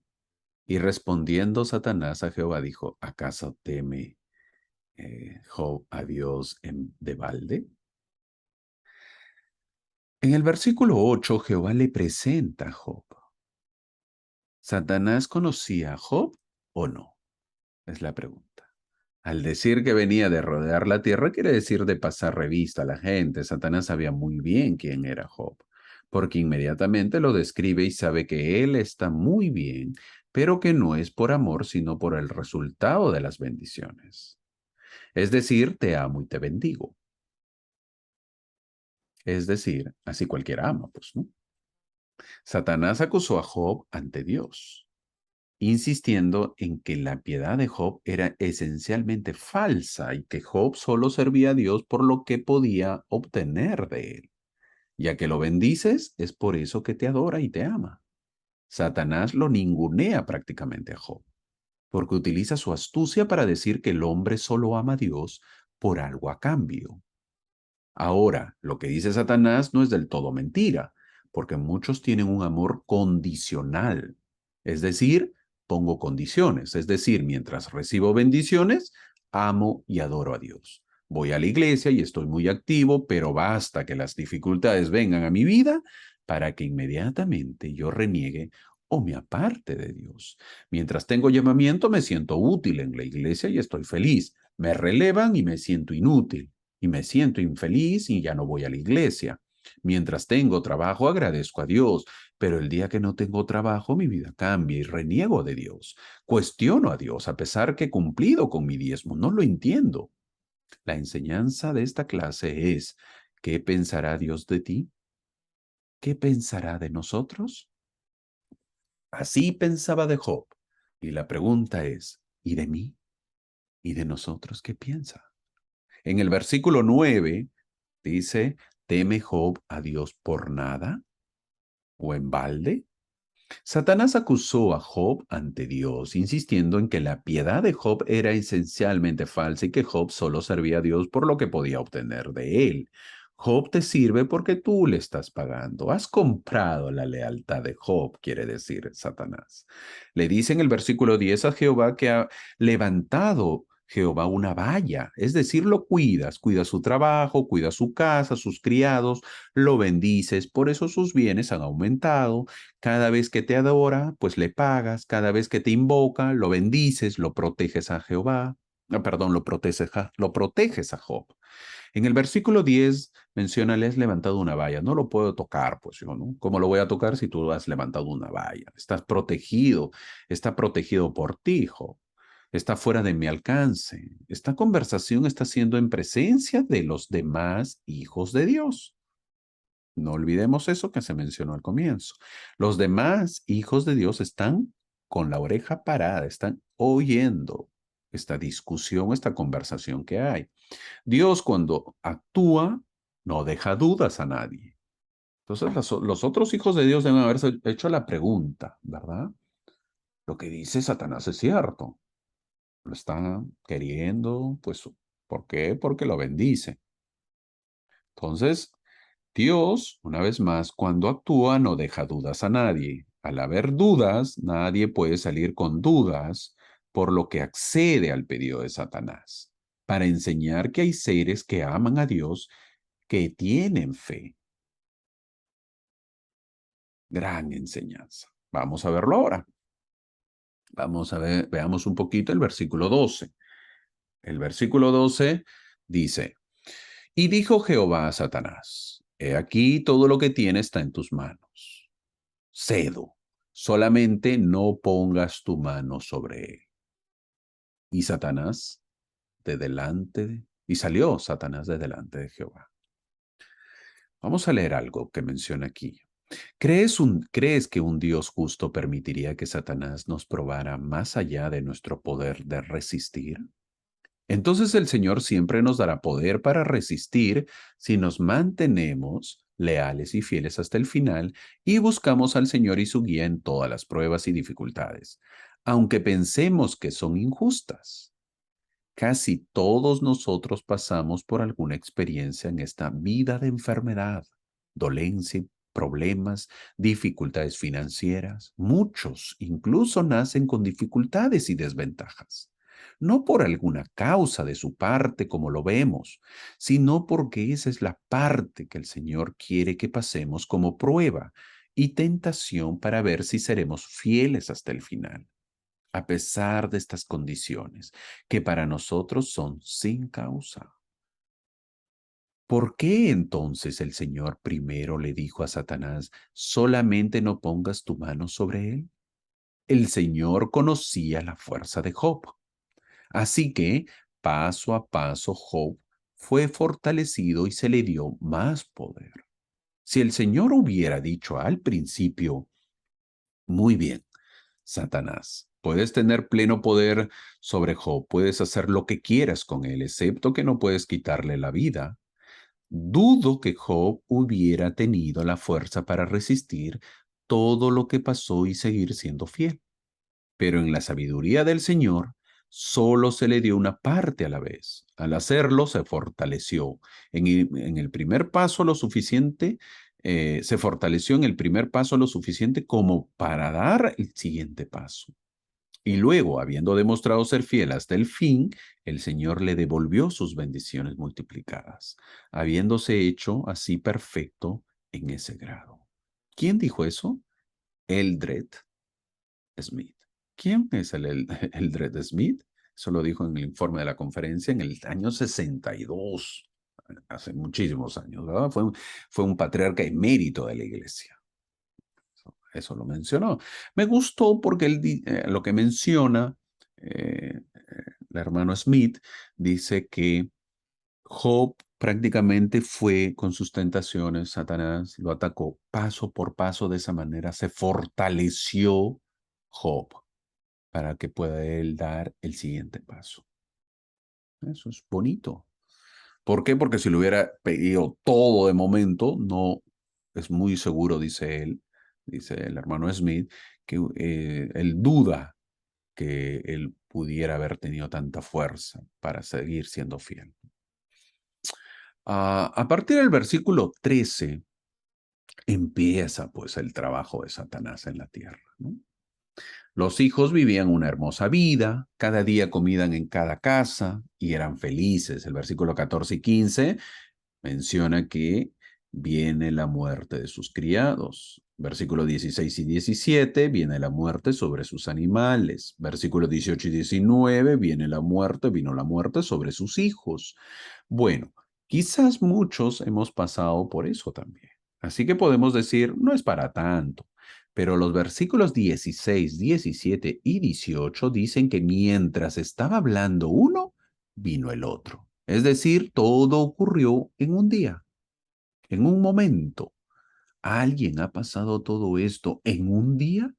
S2: Y respondiendo Satanás a Jehová dijo, ¿acaso teme Job a Dios de balde? En el versículo 8, Jehová le presenta a Job. ¿Satanás conocía a Job o no? Es la pregunta. Al decir que venía de rodear la tierra, quiere decir de pasar revista a la gente. Satanás sabía muy bien quién era Job, porque inmediatamente lo describe y sabe que él está muy bien, pero que no es por amor, sino por el resultado de las bendiciones. Es decir, te amo y te bendigo. Es decir, así cualquiera ama, pues, ¿no? Satanás acusó a Job ante Dios, insistiendo en que la piedad de Job era esencialmente falsa y que Job solo servía a Dios por lo que podía obtener de él. Ya que lo bendices, es por eso que te adora y te ama. Satanás lo ningunea prácticamente a Job, porque utiliza su astucia para decir que el hombre solo ama a Dios por algo a cambio. Ahora, lo que dice Satanás no es del todo mentira, porque muchos tienen un amor condicional. Es decir, pongo condiciones. Es decir, mientras recibo bendiciones, amo y adoro a Dios. Voy a la iglesia y estoy muy activo, pero basta que las dificultades vengan a mi vida para que inmediatamente yo reniegue o me aparte de Dios. Mientras tengo llamamiento, me siento útil en la iglesia y estoy feliz. Me relevan y me siento inútil y me siento infeliz y ya no voy a la iglesia. Mientras tengo trabajo, agradezco a Dios, pero el día que no tengo trabajo, mi vida cambia y reniego de Dios. Cuestiono a Dios a pesar que he cumplido con mi diezmo. No lo entiendo. La enseñanza de esta clase es, ¿qué pensará Dios de ti? ¿Qué pensará de nosotros? Así pensaba de Job. Y la pregunta es, ¿y de mí? ¿Y de nosotros qué piensa? En el versículo 9 dice, ¿teme Job a Dios por nada o en balde? Satanás acusó a Job ante Dios, insistiendo en que la piedad de Job era esencialmente falsa y que Job solo servía a Dios por lo que podía obtener de él. Job te sirve porque tú le estás pagando. Has comprado la lealtad de Job, quiere decir Satanás. Le dice en el versículo 10 a Jehová que ha levantado Jehová una valla, es decir, lo cuidas, cuidas su trabajo, cuidas su casa, sus criados, lo bendices, por eso sus bienes han aumentado. Cada vez que te adora, pues le pagas. Cada vez que te invoca, lo bendices, lo proteges a Jehová. Perdón, lo proteges a Job. En el versículo 10 menciona, le has levantado una valla. No lo puedo tocar, pues yo, ¿no? ¿Cómo lo voy a tocar si tú has levantado una valla? Estás protegido, está protegido por ti, Job. Está fuera de mi alcance. Esta conversación está siendo en presencia de los demás hijos de Dios. No olvidemos eso que se mencionó al comienzo. Los demás hijos de Dios están con la oreja parada, están oyendo esta discusión, esta conversación que hay. Dios cuando actúa no deja dudas a nadie. Entonces los otros hijos de Dios deben haberse hecho la pregunta, ¿verdad? Lo que dice Satanás es cierto. Lo están queriendo, pues, ¿por qué? Porque lo bendice. Entonces, Dios, una vez más, cuando actúa no deja dudas a nadie. Al haber dudas, nadie puede salir con dudas, por lo que accede al pedido de Satanás, para enseñar que hay seres que aman a Dios, que tienen fe. Gran enseñanza. Vamos a verlo ahora. Vamos a ver, veamos un poquito el versículo 12. El versículo 12 dice, y dijo Jehová a Satanás, he aquí todo lo que tiene está en tus manos. Cedo, solamente no pongas tu mano sobre él. Y Satanás y salió Satanás de delante de Jehová. Vamos a leer algo que menciona aquí. ¿Crees que un Dios justo permitiría que Satanás nos probara más allá de nuestro poder de resistir? Entonces el Señor siempre nos dará poder para resistir si nos mantenemos leales y fieles hasta el final y buscamos al Señor y su guía en todas las pruebas y dificultades, aunque pensemos que son injustas. Casi todos nosotros pasamos por alguna experiencia en esta vida de enfermedad, dolencia, problemas, dificultades financieras. Muchos incluso nacen con dificultades y desventajas. no por alguna causa de su parte como lo vemos, sino porque esa es la parte que el Señor quiere que pasemos como prueba y tentación para ver si seremos fieles hasta el final, a pesar de estas condiciones que para nosotros son sin causa. ¿Por qué entonces el Señor primero le dijo a Satanás, solamente no pongas tu mano sobre él? El Señor conocía la fuerza de Job. Así que, paso a paso, Job fue fortalecido y se le dio más poder. Si el Señor hubiera dicho al principio, muy bien, Satanás, puedes tener pleno poder sobre Job, puedes hacer lo que quieras con él, excepto que no puedes quitarle la vida. Dudo que Job hubiera tenido la fuerza para resistir todo lo que pasó y seguir siendo fiel. Pero en la sabiduría del Señor, solo se le dio una parte a la vez. Al hacerlo, se fortaleció. En el primer paso lo suficiente, se fortaleció en el primer paso lo suficiente como para dar el siguiente paso. Y luego, habiendo demostrado ser fiel hasta el fin, el Señor le devolvió sus bendiciones multiplicadas, habiéndose hecho así perfecto en ese grado. ¿Quién dijo eso? Eldred Smith. ¿Quién es Eldred Smith? Eso lo dijo en el informe de la conferencia en el año 62, hace muchísimos años, ¿verdad? Fue un patriarca emérito de la iglesia. Eso lo mencionó. Me gustó porque lo que menciona el hermano Smith dice que Job prácticamente fue con sus tentaciones, Satanás lo atacó paso por paso, de esa manera se fortaleció Job para que pueda él dar el siguiente paso. Eso es bonito. ¿Por qué? Porque si lo hubiera pedido todo de momento, no es muy seguro, dice el hermano Smith, que él duda que él pudiera haber tenido tanta fuerza para seguir siendo fiel. A partir del versículo 13 empieza pues el trabajo de Satanás en la tierra, ¿no? Los hijos vivían una hermosa vida, cada día comían en cada casa y eran felices. El versículo 14 y 15 menciona que viene la muerte de sus criados. Versículo 16 y 17, viene la muerte sobre sus animales. Versículo 18 y 19, viene la muerte, vino la muerte sobre sus hijos. Bueno, quizás muchos hemos pasado por eso también. Así que podemos decir, no es para tanto. Pero los versículos 16, 17 y 18 dicen que mientras estaba hablando uno, vino el otro. Es decir, todo ocurrió en un día, en un momento. ¿Alguien ha pasado todo esto en un día?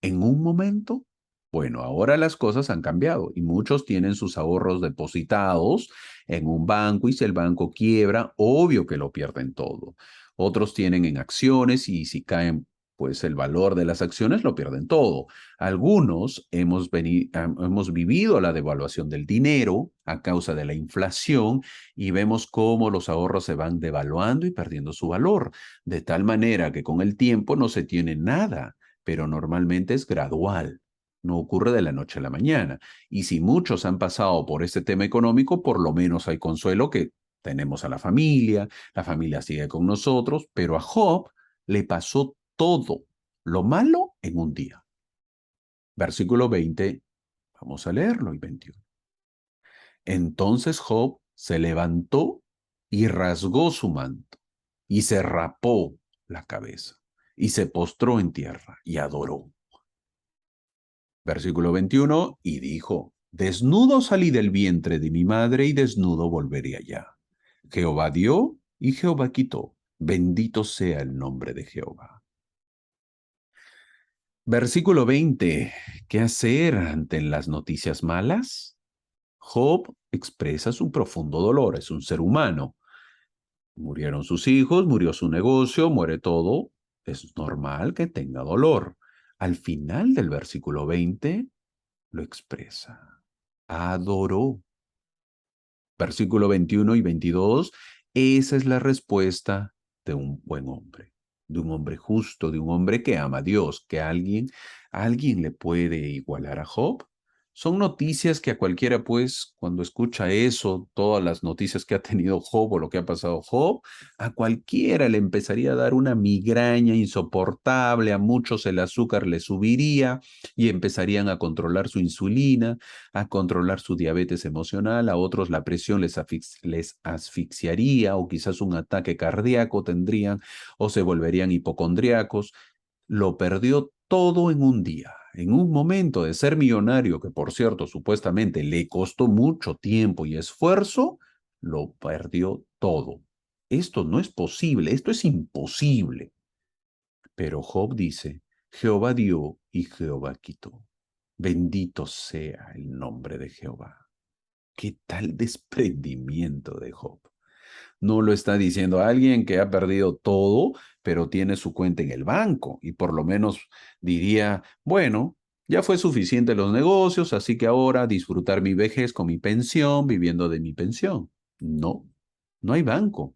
S2: ¿En un momento? Bueno, ahora las cosas han cambiado y muchos tienen sus ahorros depositados en un banco y si el banco quiebra, obvio que lo pierden todo. Otros tienen en acciones y si caen, pues el valor de las acciones lo pierden todo. Algunos hemos vivido la devaluación del dinero a causa de la inflación y vemos cómo los ahorros se van devaluando y perdiendo su valor, de tal manera que con el tiempo no se tiene nada, pero normalmente es gradual, no ocurre de la noche a la mañana. Y si muchos han pasado por este tema económico, por lo menos hay consuelo que tenemos a la familia sigue con nosotros, pero a Job le pasó todo lo malo en un día. Versículo 20, vamos a leerlo, y 21. Entonces Job se levantó y rasgó su manto y se rapó la cabeza y se postró en tierra y adoró. Versículo 21, y dijo, desnudo salí del vientre de mi madre y desnudo volveré allá. Jehová dio y Jehová quitó. Bendito sea el nombre de Jehová. Versículo 20, ¿qué hacer ante las noticias malas? Job expresa su profundo dolor, es un ser humano. Murieron sus hijos, murió su negocio, muere todo. Es normal que tenga dolor. Al final del versículo 20 lo expresa. Adoró. Versículo 21 y 22, esa es la respuesta de un buen hombre, de un hombre justo, de un hombre que ama a Dios, que alguien le puede igualar a Job. Son noticias que a cualquiera, pues, cuando escucha eso, todas las noticias que ha tenido Job o lo que ha pasado Job, a cualquiera le empezaría a dar una migraña insoportable, a muchos el azúcar le subiría y empezarían a controlar su insulina, a controlar su diabetes emocional, a otros la presión les asfixiaría o quizás un ataque cardíaco tendrían o se volverían hipocondriacos. Lo perdió todo en un día, en un momento de ser millonario, que por cierto supuestamente le costó mucho tiempo y esfuerzo, lo perdió todo. Esto no es posible, esto es imposible. Pero Job dice, Jehová dio y Jehová quitó. Bendito sea el nombre de Jehová. ¿Qué tal desprendimiento de Job? No lo está diciendo alguien que ha perdido todo, pero tiene su cuenta en el banco y por lo menos diría, bueno, ya fue suficiente los negocios, así que ahora disfrutar mi vejez con mi pensión, viviendo de mi pensión. No, no hay banco.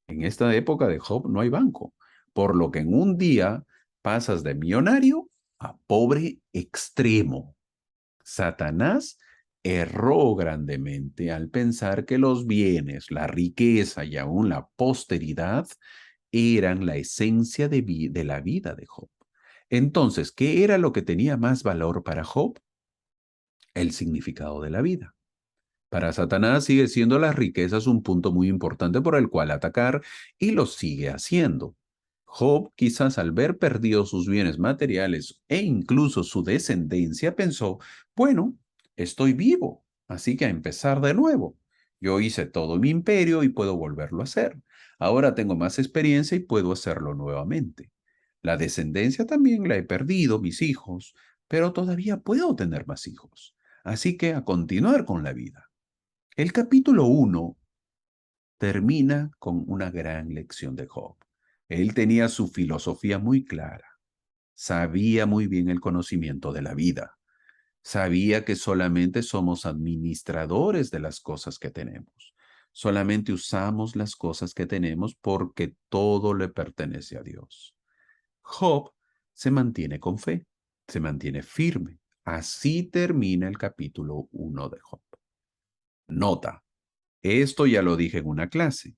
S2: En esta época de Job no hay banco, por lo que en un día pasas de millonario a pobre extremo. Satanás erró grandemente al pensar que los bienes, la riqueza y aún la posteridad eran la esencia de la vida de Job. Entonces, ¿qué era lo que tenía más valor para Job? El significado de la vida. Para Satanás sigue siendo las riquezas un punto muy importante por el cual atacar y lo sigue haciendo. Job, quizás al ver perdidos sus bienes materiales e incluso su descendencia, pensó, bueno, estoy vivo, así que a empezar de nuevo. Yo hice todo mi imperio y puedo volverlo a hacer. Ahora tengo más experiencia y puedo hacerlo nuevamente. La descendencia también la he perdido, mis hijos, pero todavía puedo tener más hijos. Así que a continuar con la vida. El capítulo 1 termina con una gran lección de Job. Él tenía su filosofía muy clara, sabía muy bien el conocimiento de la vida, sabía que solamente somos administradores de las cosas que tenemos. Solamente usamos las cosas que tenemos porque todo le pertenece a Dios. Job se mantiene con fe, se mantiene firme. Así termina el capítulo 1 de Job. Nota. Esto ya lo dije en una clase.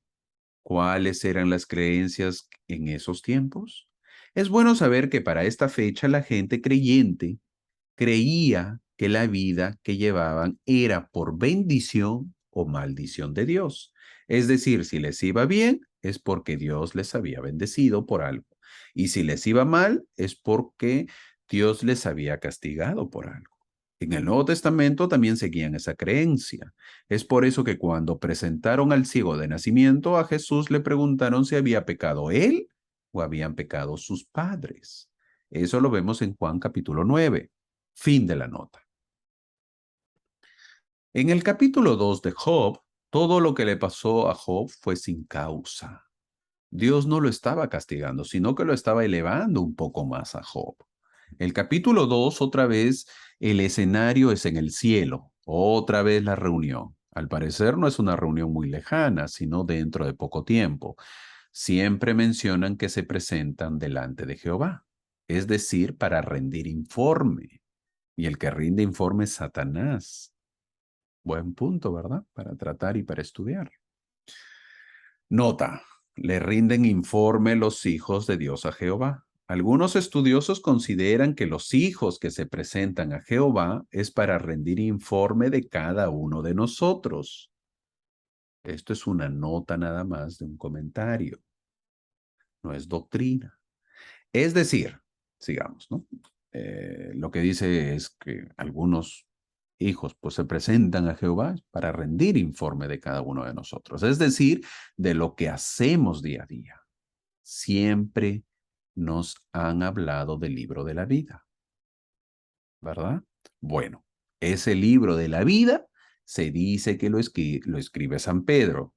S2: ¿Cuáles eran las creencias en esos tiempos? Es bueno saber que para esta fecha la gente creyente creía que la vida que llevaban era por bendición o maldición de Dios. Es decir, si les iba bien, es porque Dios les había bendecido por algo. Y si les iba mal, es porque Dios les había castigado por algo. En el Nuevo Testamento también seguían esa creencia. Es por eso que cuando presentaron al ciego de nacimiento a Jesús le preguntaron si había pecado él o habían pecado sus padres. Eso lo vemos en Juan capítulo 9. Fin de la nota. En el capítulo 2 de Job, todo lo que le pasó a Job fue sin causa. Dios no lo estaba castigando, sino que lo estaba elevando un poco más a Job. El capítulo 2, otra vez, el escenario es en el cielo. Otra vez la reunión. Al parecer no es una reunión muy lejana, sino dentro de poco tiempo. Siempre mencionan que se presentan delante de Jehová, es decir, para rendir informe. Y el que rinde informe es Satanás. Buen punto, ¿verdad? Para tratar y para estudiar. Nota, le rinden informe los hijos de Dios a Jehová. Algunos estudiosos consideran que los hijos que se presentan a Jehová es para rendir informe de cada uno de nosotros. Esto es una nota nada más de un comentario, no es doctrina. Es decir, sigamos, ¿no? Lo que dice es que algunos hijos pues se presentan a Jehová para rendir informe de cada uno de nosotros, es decir, de lo que hacemos día a día. Siempre nos han hablado del libro de la vida, ¿verdad? Bueno, ese libro de la vida se dice que lo escribe San Pedro.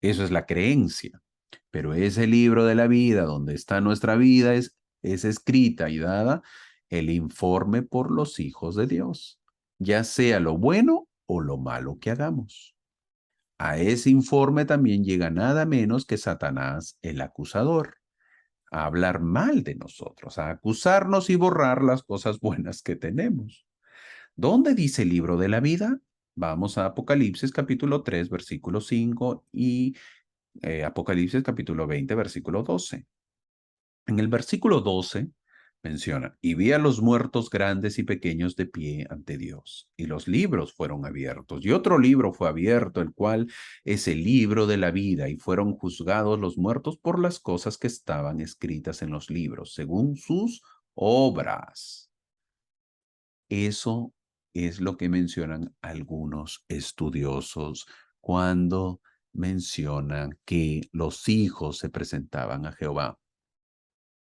S2: Eso es la creencia. Pero ese libro de la vida, donde está nuestra vida, es escrita y dada el informe por los hijos de Dios, ya sea lo bueno o lo malo que hagamos. A ese informe también llega nada menos que Satanás, el acusador, a hablar mal de nosotros, a acusarnos y borrar las cosas buenas que tenemos. ¿Dónde dice el libro de la vida? Vamos a Apocalipsis capítulo 3, versículo 5 y Apocalipsis capítulo 20, versículo 12. En el versículo 12 menciona, y vi a los muertos grandes y pequeños de pie ante Dios, y los libros fueron abiertos, y otro libro fue abierto, el cual es el libro de la vida, y fueron juzgados los muertos por las cosas que estaban escritas en los libros, según sus obras. Eso es lo que mencionan algunos estudiosos cuando mencionan que los hijos se presentaban a Jehová.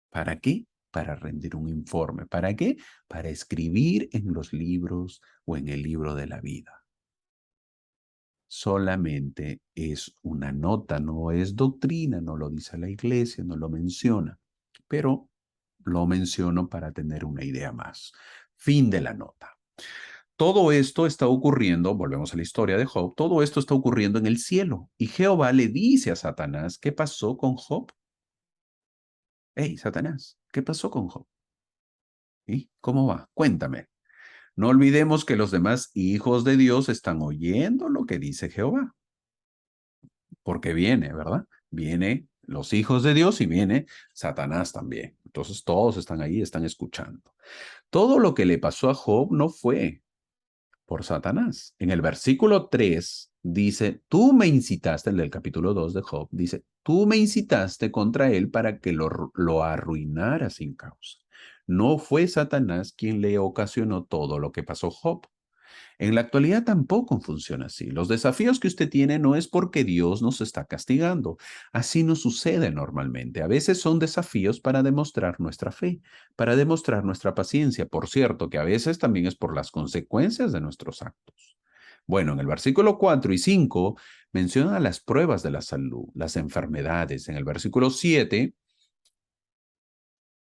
S2: ¿Para qué? Para rendir un informe. ¿Para qué? Para escribir en los libros o en el libro de la vida. Solamente es una nota, no es doctrina, no lo dice la iglesia, no lo menciona, pero lo menciono para tener una idea más. Fin de la nota. Todo esto está ocurriendo, volvemos a la historia de Job, todo esto está ocurriendo en el cielo. Y Jehová le dice a Satanás, ¿qué pasó con Job? Hey, Satanás, ¿qué pasó con Job? ¿Y cómo va? Cuéntame. No olvidemos que los demás hijos de Dios están oyendo lo que dice Jehová, porque viene, ¿verdad? Viene los hijos de Dios y viene Satanás también. Entonces todos están ahí, están escuchando. Todo lo que le pasó a Job no fue por Satanás. En el versículo 3 dice, tú me incitaste, el del capítulo 2 de Job, dice, tú me incitaste contra él para que lo arruinara sin causa. No fue Satanás quien le ocasionó todo lo que pasó a Job. En la actualidad tampoco funciona así. Los desafíos que usted tiene no es porque Dios nos está castigando. Así no sucede normalmente. A veces son desafíos para demostrar nuestra fe, para demostrar nuestra paciencia. Por cierto, que a veces también es por las consecuencias de nuestros actos. Bueno, en el versículo 4 y 5 menciona las pruebas de la salud, las enfermedades. En el versículo 7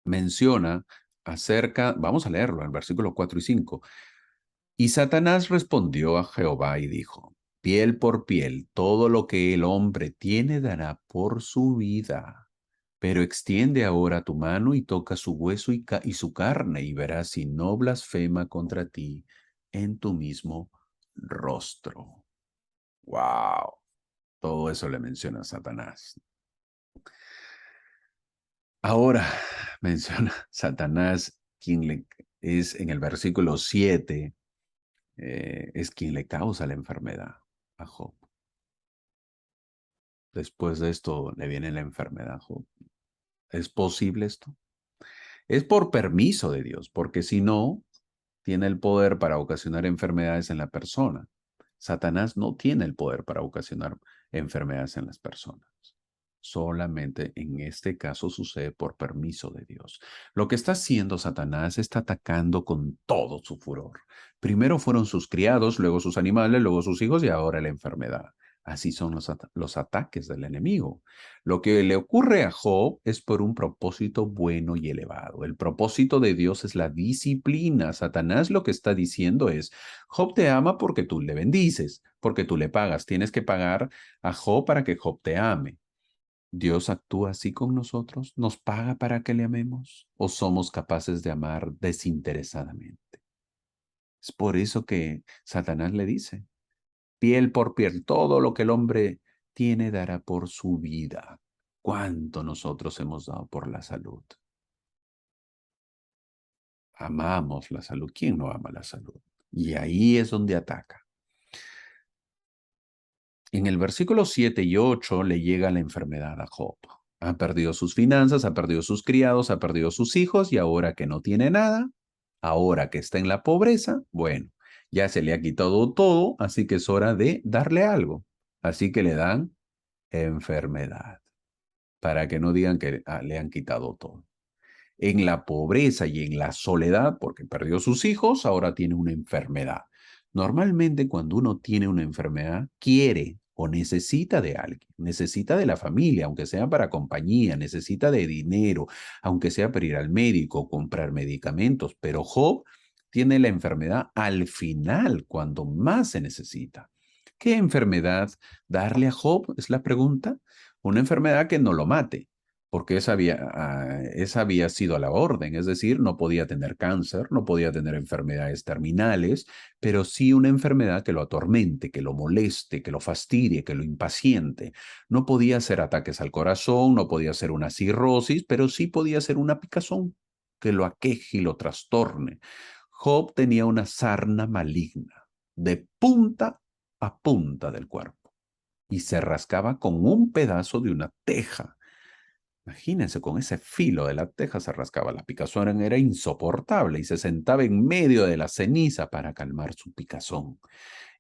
S2: menciona acerca, vamos a leerlo, en el versículo 4 y 5. Y Satanás respondió a Jehová y dijo, piel por piel, todo lo que el hombre tiene dará por su vida. Pero extiende ahora tu mano y toca su hueso y su carne y verás si no blasfema contra ti en tu mismo rostro. ¡Wow! Todo eso le menciona a Satanás. Ahora menciona Satanás, es en el versículo 7. Es quien le causa la enfermedad a Job. Después de esto le viene la enfermedad a Job. ¿Es posible esto? Es por permiso de Dios, porque si no, tiene el poder para ocasionar enfermedades en la persona. Satanás no tiene el poder para ocasionar enfermedades en las personas. Solamente en este caso sucede por permiso de Dios. Lo que está haciendo Satanás está atacando con todo su furor. Primero fueron sus criados, luego sus animales, luego sus hijos y ahora la enfermedad. Así son los ataques del enemigo. Lo que le ocurre a Job es por un propósito bueno y elevado. El propósito de Dios es la disciplina. Satanás lo que está diciendo es, Job te ama porque tú le bendices, porque tú le pagas. Tienes que pagar a Job para que Job te ame. ¿Dios actúa así con nosotros? ¿Nos paga para que le amemos? ¿O somos capaces de amar desinteresadamente? Es por eso que Satanás le dice, piel por piel, todo lo que el hombre tiene dará por su vida. ¿Cuánto nosotros hemos dado por la salud? Amamos la salud. ¿Quién no ama la salud? Y ahí es donde ataca. En el versículo 7 y 8 le llega la enfermedad a Job. Ha perdido sus finanzas, ha perdido sus criados, ha perdido sus hijos y ahora que no tiene nada, ahora que está en la pobreza, bueno, ya se le ha quitado todo, así que es hora de darle algo. Así que le dan enfermedad, para que no digan que le han quitado todo. En la pobreza y en la soledad, porque perdió sus hijos, ahora tiene una enfermedad. Normalmente cuando uno tiene una enfermedad, quiere o necesita de alguien, necesita de la familia, aunque sea para compañía, necesita de dinero, aunque sea para ir al médico, comprar medicamentos, pero Job tiene la enfermedad al final, cuando más se necesita. ¿Qué enfermedad darle a Job? Es la pregunta. Una enfermedad que no lo mate, porque esa había sido la orden, es decir, no podía tener cáncer, no podía tener enfermedades terminales, pero sí una enfermedad que lo atormente, que lo moleste, que lo fastidie, que lo impaciente. No podía ser ataques al corazón, no podía ser una cirrosis, pero sí podía ser una picazón que lo aqueje y lo trastorne. Job tenía una sarna maligna de punta a punta del cuerpo y se rascaba con un pedazo de una teja. Imagínense, con ese filo de la teja se rascaba. La picazón era insoportable y se sentaba en medio de la ceniza para calmar su picazón.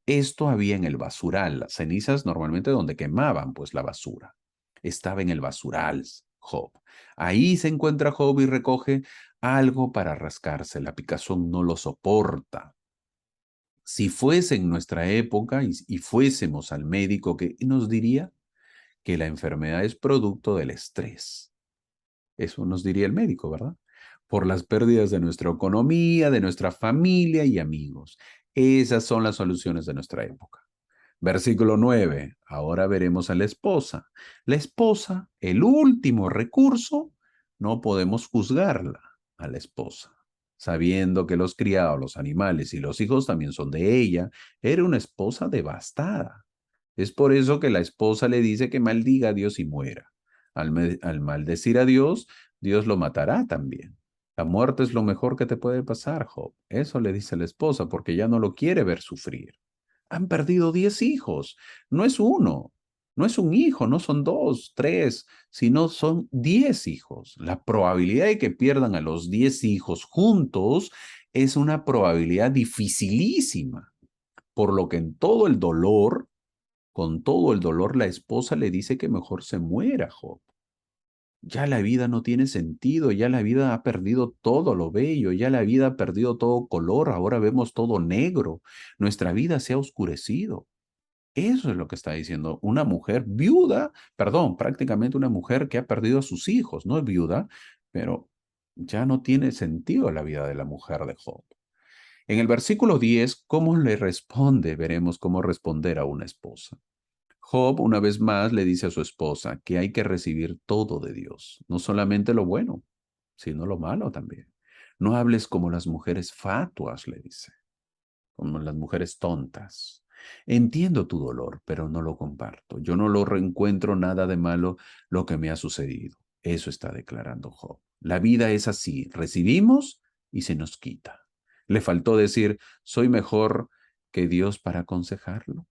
S2: Esto había en el basural, las cenizas normalmente donde quemaban pues la basura. Estaba en el basural, Job. Ahí se encuentra Job y recoge algo para rascarse. La picazón no lo soporta. Si fuese en nuestra época y fuésemos al médico, ¿qué nos diría? Que la enfermedad es producto del estrés. Eso nos diría el médico, ¿verdad? Por las pérdidas de nuestra economía, de nuestra familia y amigos. Esas son las soluciones de nuestra época. Versículo 9. Ahora veremos a la esposa. La esposa, el último recurso, no podemos juzgarla a la esposa. Sabiendo que los criados, los animales y los hijos también son de ella, era una esposa devastada. Es por eso que la esposa le dice que maldiga a Dios y muera. Al maldecir a Dios, Dios lo matará también. La muerte es lo mejor que te puede pasar, Job. Eso le dice la esposa porque ya no lo quiere ver sufrir. Han perdido 10 hijos. No es uno, no es un hijo, no son dos, tres, sino son 10 hijos. La probabilidad de que pierdan a los 10 hijos juntos es una probabilidad dificilísima. Por lo que en todo el dolor, con todo el dolor, la esposa le dice que mejor se muera, Job. Ya la vida no tiene sentido, ya la vida ha perdido todo lo bello, ya la vida ha perdido todo color, ahora vemos todo negro, nuestra vida se ha oscurecido. Eso es lo que está diciendo una mujer viuda, perdón, prácticamente una mujer que ha perdido a sus hijos, no es viuda, pero ya no tiene sentido la vida de la mujer de Job. En el versículo 10, ¿cómo le responde? Veremos cómo responder a una esposa. Job, una vez más, le dice a su esposa que hay que recibir todo de Dios, no solamente lo bueno, sino lo malo también. No hables como las mujeres fatuas, le dice, como las mujeres tontas. Entiendo tu dolor, pero no lo comparto. Yo no lo reencuentro nada de malo lo que me ha sucedido. Eso está declarando Job. La vida es así, recibimos y se nos quita. Le faltó decir, soy mejor que Dios para aconsejarlo.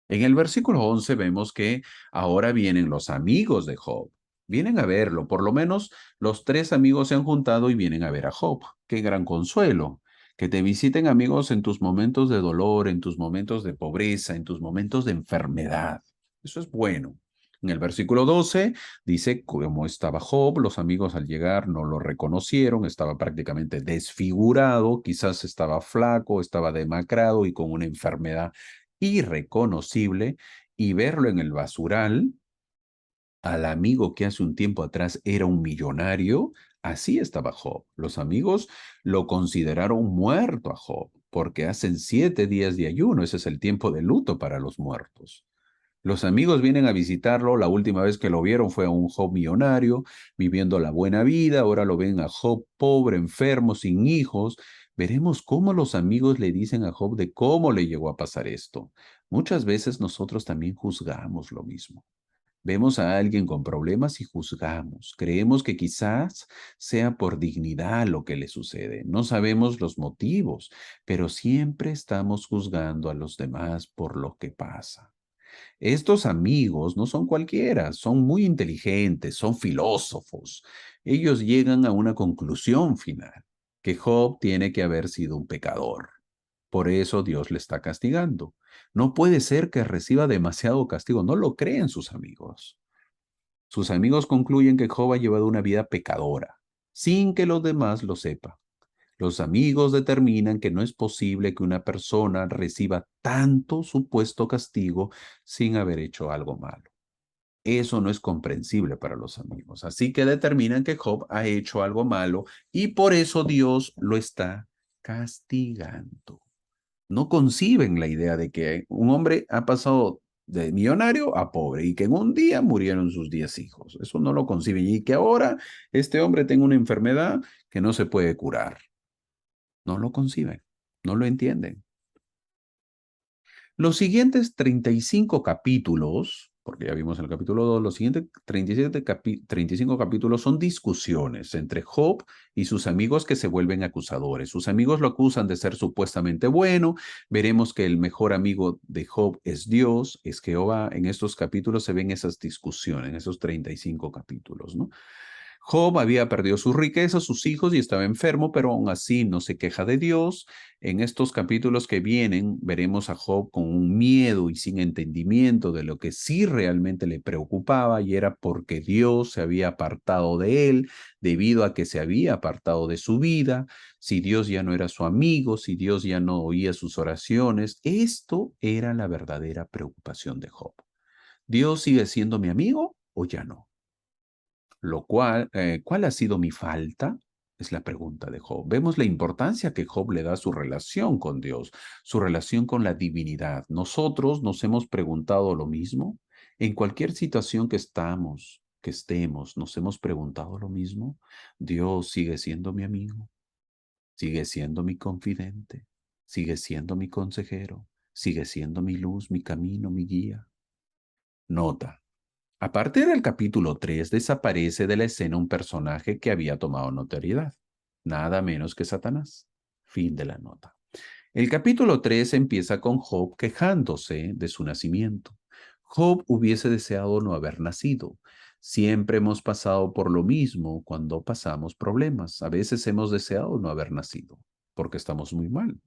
S2: En el versículo 11 vemos que ahora vienen los amigos de Job. Vienen a verlo, por lo menos los tres amigos se han juntado y vienen a ver a Job. Qué gran consuelo. Que te visiten amigos en tus momentos de dolor, en tus momentos de pobreza, en tus momentos de enfermedad. Eso es bueno. En el versículo 12 dice cómo estaba Job, los amigos al llegar no lo reconocieron, estaba prácticamente desfigurado, quizás estaba flaco, estaba demacrado y con una enfermedad irreconocible, y verlo en el basural, al amigo que hace un tiempo atrás era un millonario, así estaba Job. Los amigos lo consideraron muerto a Job, porque hacen 7 días de ayuno, ese es el tiempo de luto para los muertos. Los amigos vienen a visitarlo, la última vez que lo vieron fue a un Job millonario, viviendo la buena vida, ahora lo ven a Job pobre, enfermo, sin hijos. Veremos cómo los amigos le dicen a Job de cómo le llegó a pasar esto. Muchas veces nosotros también juzgamos lo mismo. Vemos a alguien con problemas y juzgamos. Creemos que quizás sea por dignidad lo que le sucede. No sabemos los motivos, pero siempre estamos juzgando a los demás por lo que pasa. Estos amigos no son cualquiera, son muy inteligentes, son filósofos. Ellos llegan a una conclusión final, que Job tiene que haber sido un pecador. Por eso Dios le está castigando. No puede ser que reciba demasiado castigo, no lo creen sus amigos. Sus amigos concluyen que Job ha llevado una vida pecadora, sin que los demás lo sepan. Los amigos determinan que no es posible que una persona reciba tanto supuesto castigo sin haber hecho algo malo. Eso no es comprensible para los amigos. Así que determinan que Job ha hecho algo malo y por eso Dios lo está castigando. No conciben la idea de que un hombre ha pasado de millonario a pobre y que en un día murieron sus 10 hijos. Eso no lo conciben. Y que ahora este hombre tenga una enfermedad que no se puede curar. No lo conciben, no lo entienden. Los siguientes 35 capítulos, porque ya vimos en el capítulo 2, los siguientes 35 capítulos son discusiones entre Job y sus amigos que se vuelven acusadores. Sus amigos lo acusan de ser supuestamente bueno. Veremos que el mejor amigo de Job es Dios, es Jehová. En estos capítulos se ven esas discusiones, en esos 35 capítulos, ¿no? Job había perdido sus riquezas, sus hijos y estaba enfermo, pero aún así no se queja de Dios. En estos capítulos que vienen, veremos a Job con un miedo y sin entendimiento de lo que sí realmente le preocupaba y era porque Dios se había apartado de él debido a que se había apartado de su vida, si Dios ya no era su amigo, si Dios ya no oía sus oraciones. Esto era la verdadera preocupación de Job. ¿Dios sigue siendo mi amigo o ya no? ¿Cuál ha sido mi falta? Es la pregunta de Job. Vemos la importancia que Job le da a su relación con Dios, su relación con la divinidad. Nosotros nos hemos preguntado lo mismo. En cualquier situación que estemos, nos hemos preguntado lo mismo. ¿Dios sigue siendo mi amigo? ¿Sigue siendo mi confidente? ¿Sigue siendo mi consejero? ¿Sigue siendo mi luz, mi camino, mi guía? Nota. A partir del capítulo 3 desaparece de la escena un personaje que había tomado notoriedad, nada menos que Satanás. Fin de la nota. El capítulo 3 empieza con Job quejándose de su nacimiento. Job hubiese deseado no haber nacido. Siempre hemos pasado por lo mismo cuando pasamos problemas. A veces hemos deseado no haber nacido porque estamos muy mal.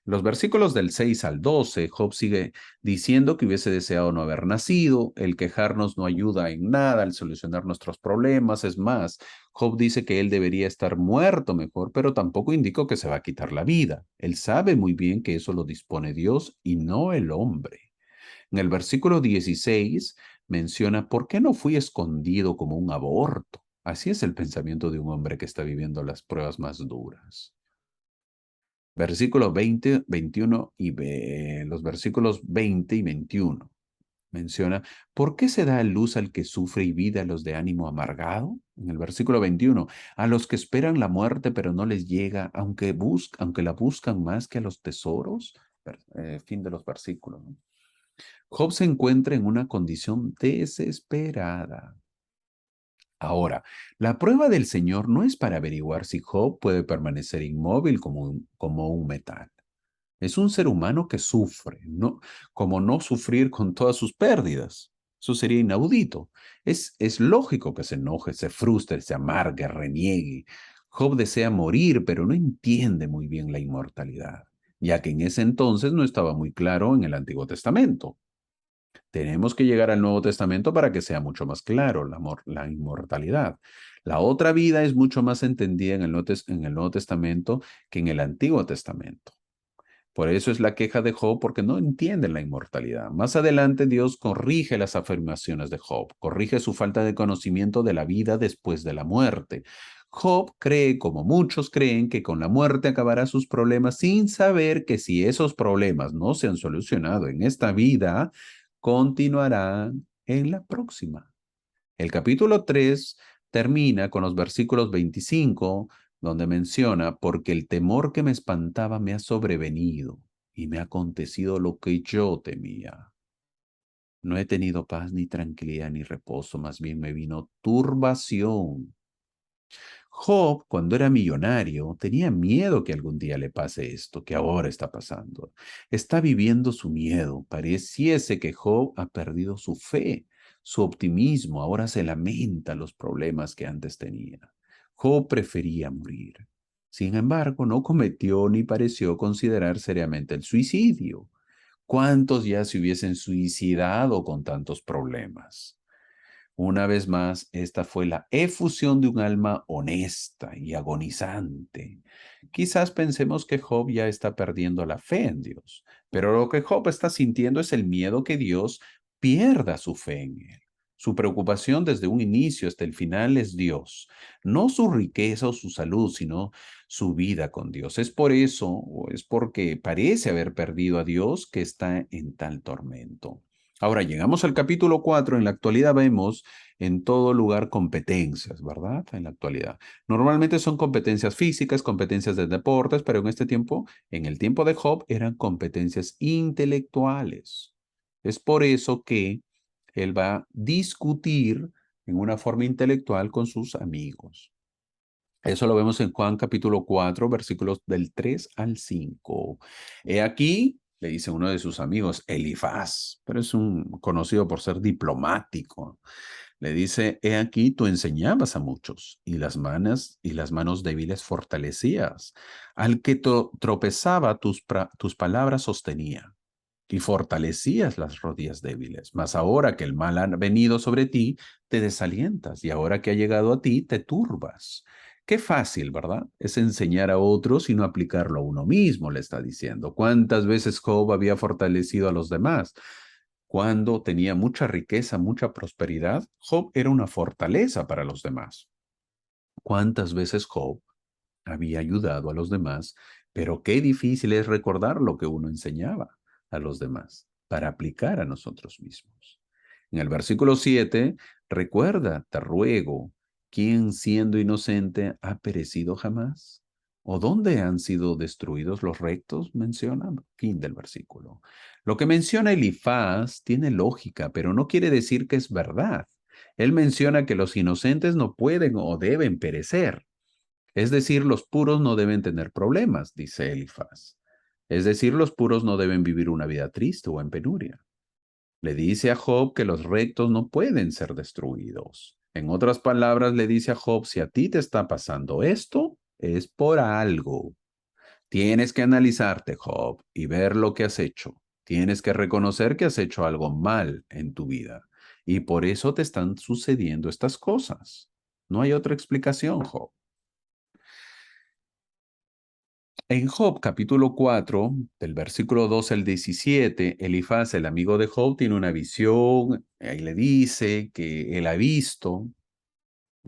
S2: Los versículos del 6 al 12, Job sigue diciendo que hubiese deseado no haber nacido, el quejarnos no ayuda en nada al solucionar nuestros problemas, es más, Job dice que él debería estar muerto mejor, pero tampoco indicó que se va a quitar la vida. Él sabe muy bien que eso lo dispone Dios y no el hombre. En el versículo 16 menciona, ¿por qué no fui escondido como un aborto? Así es el pensamiento de un hombre que está viviendo las pruebas más duras. Versículos 20, 21 y los versículos 20 y 21 menciona, ¿por qué se da luz al que sufre y vida a los de ánimo amargado? En el versículo 21, a los que esperan la muerte pero no les llega, aunque la buscan más que a los tesoros. Fin de los versículos, ¿no? Job se encuentra en una condición desesperada. Ahora, la prueba del Señor no es para averiguar si Job puede permanecer inmóvil como un metal. Es un ser humano que sufre, ¿no? Como no sufrir con todas sus pérdidas. Eso sería inaudito. Es lógico que se enoje, se frustre, se amargue, reniegue. Job desea morir, pero no entiende muy bien la inmortalidad, ya que en ese entonces no estaba muy claro en el Antiguo Testamento. Tenemos que llegar al Nuevo Testamento para que sea mucho más claro la inmortalidad. La otra vida es mucho más entendida en el Nuevo Testamento que en el Antiguo Testamento. Por eso es la queja de Job, porque no entienden la inmortalidad. Más adelante Dios corrige las afirmaciones de Job, corrige su falta de conocimiento de la vida después de la muerte. Job cree, como muchos creen, que con la muerte acabará sus problemas sin saber que si esos problemas no se han solucionado en esta vida, continuarán en la próxima. El capítulo 3 termina con los versículos 25, donde menciona, porque el temor que me espantaba me ha sobrevenido y me ha acontecido lo que yo temía. No he tenido paz ni tranquilidad ni reposo, más bien me vino turbación. Job, cuando era millonario, tenía miedo que algún día le pase esto, que ahora está pasando. Está viviendo su miedo. Pareciese que Job ha perdido su fe, su optimismo. Ahora se lamenta los problemas que antes tenía. Job prefería morir. Sin embargo, no cometió ni pareció considerar seriamente el suicidio. ¿Cuántos ya se hubiesen suicidado con tantos problemas? Una vez más, esta fue la efusión de un alma honesta y agonizante. Quizás pensemos que Job ya está perdiendo la fe en Dios, pero lo que Job está sintiendo es el miedo que Dios pierda su fe en él. Su preocupación desde un inicio hasta el final es Dios, no su riqueza o su salud, sino su vida con Dios. Es por eso, o es porque parece haber perdido a Dios, que está en tal tormento. Ahora llegamos al capítulo 4. En la actualidad vemos en todo lugar competencias, ¿verdad? En la actualidad. Normalmente son competencias físicas, competencias de deportes, pero en este tiempo, en el tiempo de Job, eran competencias intelectuales. Es por eso que él va a discutir en una forma intelectual con sus amigos. Eso lo vemos en Juan capítulo 4, versículos del 3 al 5. He aquí, le dice uno de sus amigos, Elifaz, pero es un conocido por ser diplomático. Le dice, he aquí, tú enseñabas a muchos y las manos débiles fortalecías. Al que tropezaba, tus palabras sostenía y fortalecías las rodillas débiles. Mas ahora que el mal ha venido sobre ti, te desalientas y ahora que ha llegado a ti, te turbas. Qué fácil, ¿verdad? Es enseñar a otros y no aplicarlo a uno mismo, le está diciendo. ¿Cuántas veces Job había fortalecido a los demás? Cuando tenía mucha riqueza, mucha prosperidad, Job era una fortaleza para los demás. ¿Cuántas veces Job había ayudado a los demás? Pero qué difícil es recordar lo que uno enseñaba a los demás para aplicar a nosotros mismos. En el versículo 7, recuerda, te ruego, ¿quién siendo inocente ha perecido jamás? ¿O dónde han sido destruidos los rectos? Menciona, fin del versículo. Lo que menciona Elifaz tiene lógica, pero no quiere decir que es verdad. Él menciona que los inocentes no pueden o deben perecer. Es decir, los puros no deben tener problemas, dice Elifaz. Es decir, los puros no deben vivir una vida triste o en penuria. Le dice a Job que los rectos no pueden ser destruidos. En otras palabras, le dice a Job, si a ti te está pasando esto, es por algo. Tienes que analizarte, Job, y ver lo que has hecho. Tienes que reconocer que has hecho algo mal en tu vida. Y por eso te están sucediendo estas cosas. No hay otra explicación, Job. En Job capítulo 4, del versículo 12 al 17, Elifaz, el amigo de Job, tiene una visión y le dice que él ha visto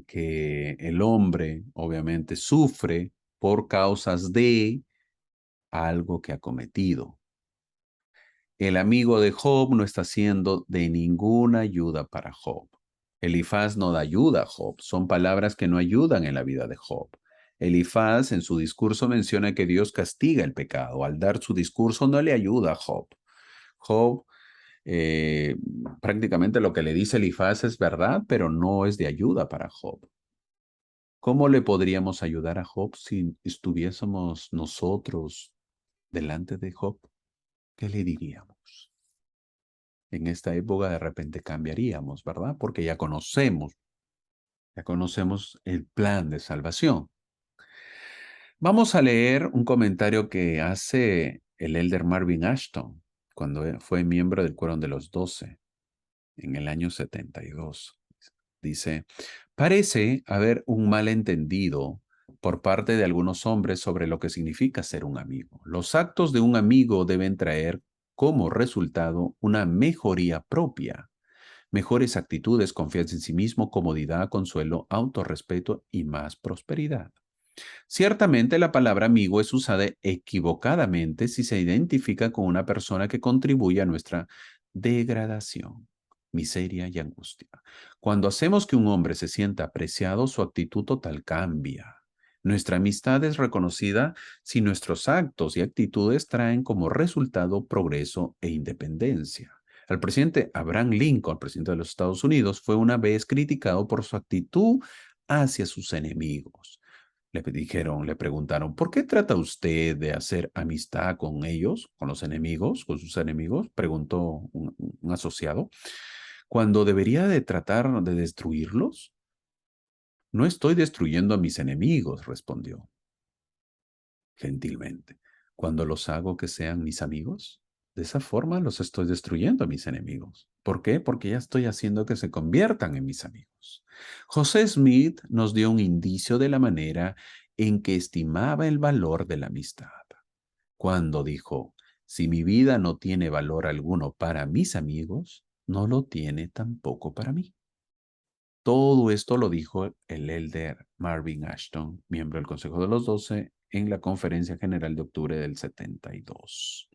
S2: que el hombre obviamente sufre por causas de algo que ha cometido. El amigo de Job no está siendo de ninguna ayuda para Job. Elifaz no da ayuda a Job. Son palabras que no ayudan en la vida de Job. Elifaz en su discurso menciona que Dios castiga el pecado. Al dar su discurso no le ayuda a Job. Job, eh, prácticamente lo que le dice Elifaz es verdad, pero no es de ayuda para Job. ¿Cómo le podríamos ayudar a Job si estuviésemos nosotros delante de Job? ¿Qué le diríamos? En esta época de repente cambiaríamos, ¿verdad? Porque ya conocemos el plan de salvación. Vamos a leer un comentario que hace el elder Marvin Ashton cuando fue miembro del Quórum de los 12 en el año 72. Dice, parece haber un malentendido por parte de algunos hombres sobre lo que significa ser un amigo. Los actos de un amigo deben traer como resultado una mejoría propia, mejores actitudes, confianza en sí mismo, comodidad, consuelo, autorrespeto y más prosperidad. Ciertamente la palabra amigo es usada equivocadamente si se identifica con una persona que contribuye a nuestra degradación, miseria y angustia. Cuando hacemos que un hombre se sienta apreciado, su actitud total cambia. Nuestra amistad es reconocida si nuestros actos y actitudes traen como resultado progreso e independencia. El presidente Abraham Lincoln, presidente de los Estados Unidos, fue una vez criticado por su actitud hacia sus enemigos. Le preguntaron, ¿por qué trata usted de hacer amistad con ellos, con los enemigos, con sus enemigos? Preguntó un asociado. Cuando debería de tratar de destruirlos. No estoy destruyendo a mis enemigos, respondió gentilmente. Cuando los hago que sean mis amigos, de esa forma los estoy destruyendo a mis enemigos. ¿Por qué? Porque ya estoy haciendo que se conviertan en mis amigos. José Smith nos dio un indicio de la manera en que estimaba el valor de la amistad. Cuando dijo, si mi vida no tiene valor alguno para mis amigos, no lo tiene tampoco para mí. Todo esto lo dijo el elder Marvin Ashton, miembro del Consejo de los 12, en la Conferencia General de octubre del 72.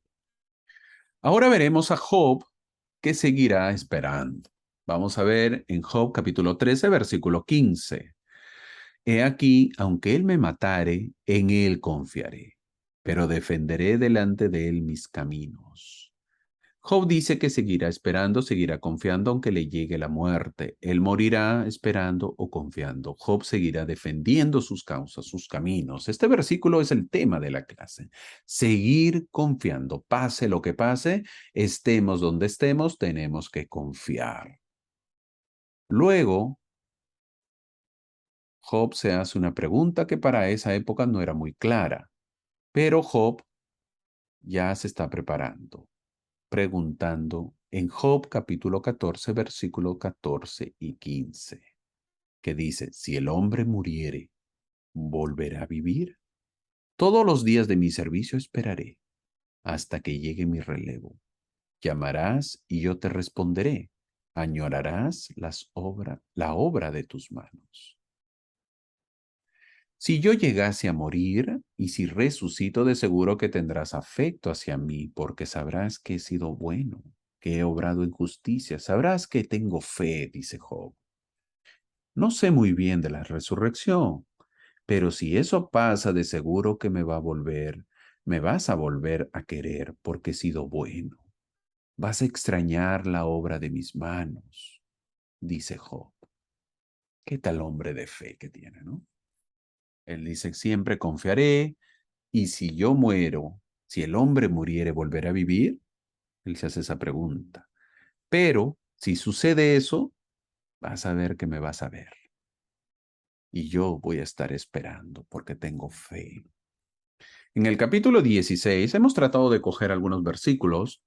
S2: Ahora veremos a Job, que seguirá esperando. Vamos a ver en Job capítulo 13, versículo 15. He aquí, aunque él me matare, en él confiaré, pero defenderé delante de él mis caminos. Job dice que seguirá esperando, seguirá confiando aunque le llegue la muerte. Él morirá esperando o confiando. Job seguirá defendiendo sus causas, sus caminos. Este versículo es el tema de la clase. Seguir confiando. Pase lo que pase, estemos donde estemos, tenemos que confiar. Luego, Job se hace una pregunta que para esa época no era muy clara, pero Job ya se está preparando, preguntando en Job capítulo 14, versículo 14 y 15, que dice, si el hombre muriere, ¿volverá a vivir? Todos los días de mi servicio esperaré hasta que llegue mi relevo. Llamarás y yo te responderé. Añorarás la obra de tus manos. Si yo llegase a morir y si resucito, de seguro que tendrás afecto hacia mí, porque sabrás que he sido bueno, que he obrado en justicia, sabrás que tengo fe, dice Job. No sé muy bien de la resurrección, pero si eso pasa, de seguro que me vas a volver a querer porque he sido bueno. Vas a extrañar la obra de mis manos, dice Job. ¿Qué tal hombre de fe que tiene, no? Él dice, siempre confiaré, y si yo muero, si el hombre muriere, ¿volverá a vivir? Él se hace esa pregunta. Pero si sucede eso, vas a ver que me vas a ver. Y yo voy a estar esperando porque tengo fe. En el capítulo 16 hemos tratado de coger algunos versículos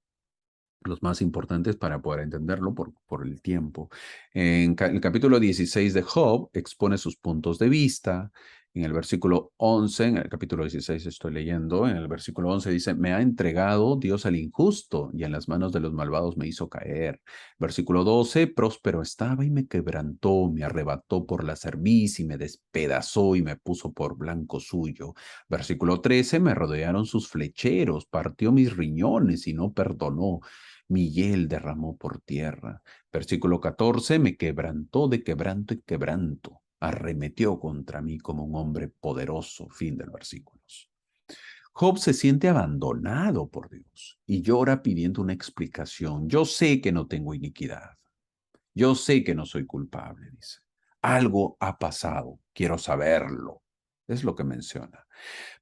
S2: los más importantes para poder entenderlo por el tiempo. En el capítulo 16 de Job expone sus puntos de vista. En el versículo 11, en el capítulo 16 estoy leyendo, en el versículo 11 dice, me ha entregado Dios al injusto y en las manos de los malvados me hizo caer. Versículo 12, próspero estaba y me quebrantó, me arrebató por la cerviz y me despedazó y me puso por blanco suyo. Versículo 13, me rodearon sus flecheros, partió mis riñones y no perdonó. Mi hiel derramó por tierra. Versículo 14, me quebrantó de quebranto y quebranto. Arremetió contra mí como un hombre poderoso. Fin del versículo. Job se siente abandonado por Dios y llora pidiendo una explicación. Yo sé que no tengo iniquidad. Yo sé que no soy culpable, dice. Algo ha pasado. Quiero saberlo. Es lo que menciona.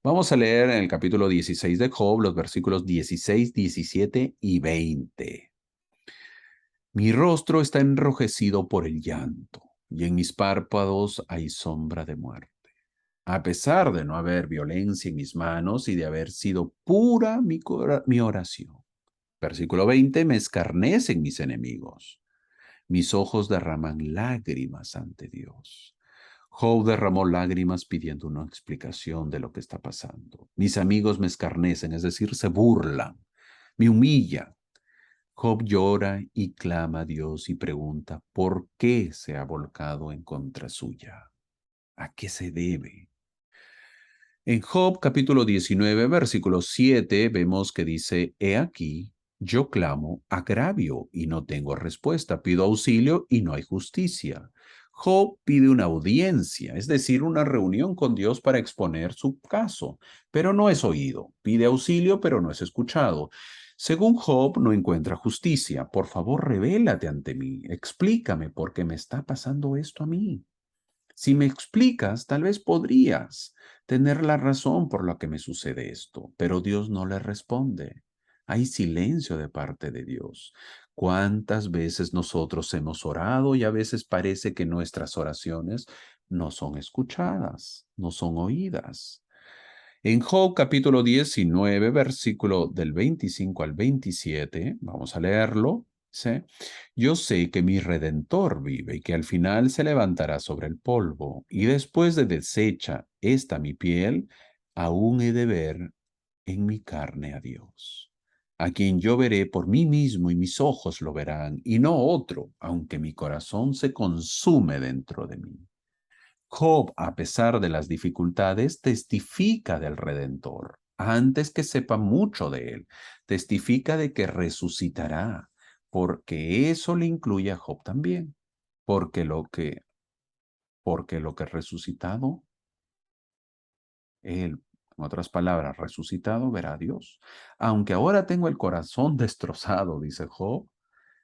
S2: Vamos a leer en el capítulo 16 de Job los versículos 16, 17 y 20. Mi rostro está enrojecido por el llanto, y en mis párpados hay sombra de muerte. A pesar de no haber violencia en mis manos y de haber sido pura mi oración. Versículo 20, me escarnecen mis enemigos. Mis ojos derraman lágrimas ante Dios. Job derramó lágrimas pidiendo una explicación de lo que está pasando. Mis amigos me escarnecen, es decir, se burlan, me humillan. Job llora y clama a Dios y pregunta, ¿por qué se ha volcado en contra suya? ¿A qué se debe? En Job capítulo 19, versículo 7, vemos que dice, he aquí, yo clamo agravio y no tengo respuesta, pido auxilio y no hay justicia. Job pide una audiencia, es decir, una reunión con Dios para exponer su caso, pero no es oído. Pide auxilio, pero no es escuchado. Según Job, no encuentra justicia. Por favor, revélate ante mí. Explícame por qué me está pasando esto a mí. Si me explicas, tal vez podrías tener la razón por la que me sucede esto, pero Dios no le responde. Hay silencio de parte de Dios. ¿Cuántas veces nosotros hemos orado y a veces parece que nuestras oraciones no son escuchadas, no son oídas? En Job capítulo 19, versículo del 25 al 27, vamos a leerlo. Dice, yo sé que mi Redentor vive y que al final se levantará sobre el polvo, y después de deshecha esta mi piel, aún he de ver en mi carne a Dios. a quien yo veré por mí mismo y mis ojos lo verán, y no otro, aunque mi corazón se consume dentro de mí. Job, a pesar de las dificultades, testifica del Redentor. Antes que sepa mucho de él, testifica de que resucitará, porque eso le incluye a Job también, porque lo que resucitado, él, en otras palabras, resucitado, verá a Dios. Aunque ahora tengo el corazón destrozado, dice Job,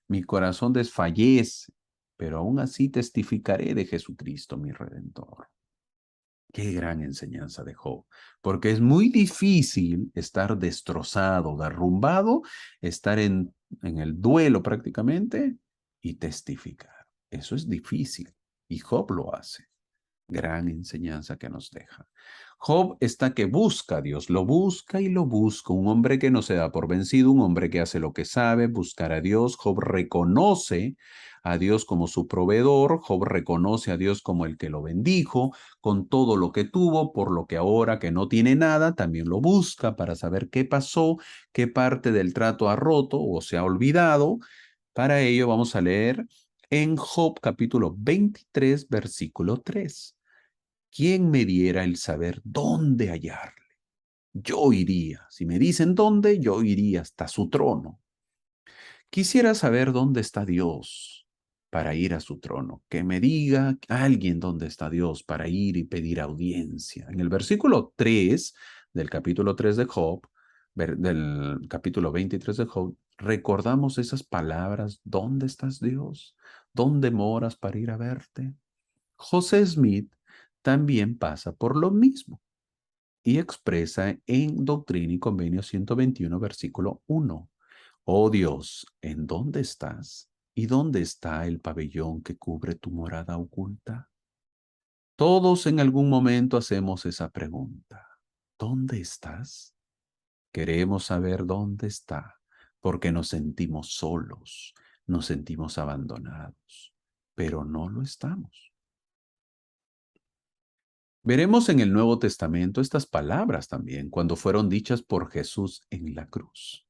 S2: mi corazón desfallece, pero aún así testificaré de Jesucristo, mi Redentor. Qué gran enseñanza de Job, porque es muy difícil estar destrozado, derrumbado, estar en el duelo prácticamente y testificar. Eso es difícil y Job lo hace. Gran enseñanza que nos deja. Job está que busca a Dios, lo busca y lo busca. Un hombre que no se da por vencido, un hombre que hace lo que sabe, buscar a Dios. Job reconoce a Dios como su proveedor. Job reconoce a Dios como el que lo bendijo con todo lo que tuvo, por lo que ahora que no tiene nada, también lo busca para saber qué pasó, qué parte del trato ha roto o se ha olvidado. Para ello vamos a leer en Job capítulo 23, versículo 3. ¿Quién me diera el saber dónde hallarle? Yo iría. Si me dicen dónde, yo iría hasta su trono. Quisiera saber dónde está Dios para ir a su trono. Que me diga alguien dónde está Dios para ir y pedir audiencia. En el versículo 3 del capítulo 3 de Job, del capítulo 23 de Job, recordamos esas palabras. ¿Dónde estás, Dios? ¿Dónde moras para ir a verte? José Smith también pasa por lo mismo y expresa en Doctrina y Convenio 121, versículo 1. Oh Dios, ¿en dónde estás? ¿Y dónde está el pabellón que cubre tu morada oculta? Todos en algún momento hacemos esa pregunta. ¿Dónde estás? Queremos saber dónde está, porque nos sentimos solos, nos sentimos abandonados, pero no lo estamos. Veremos en el Nuevo Testamento estas palabras también cuando fueron dichas por Jesús en la cruz.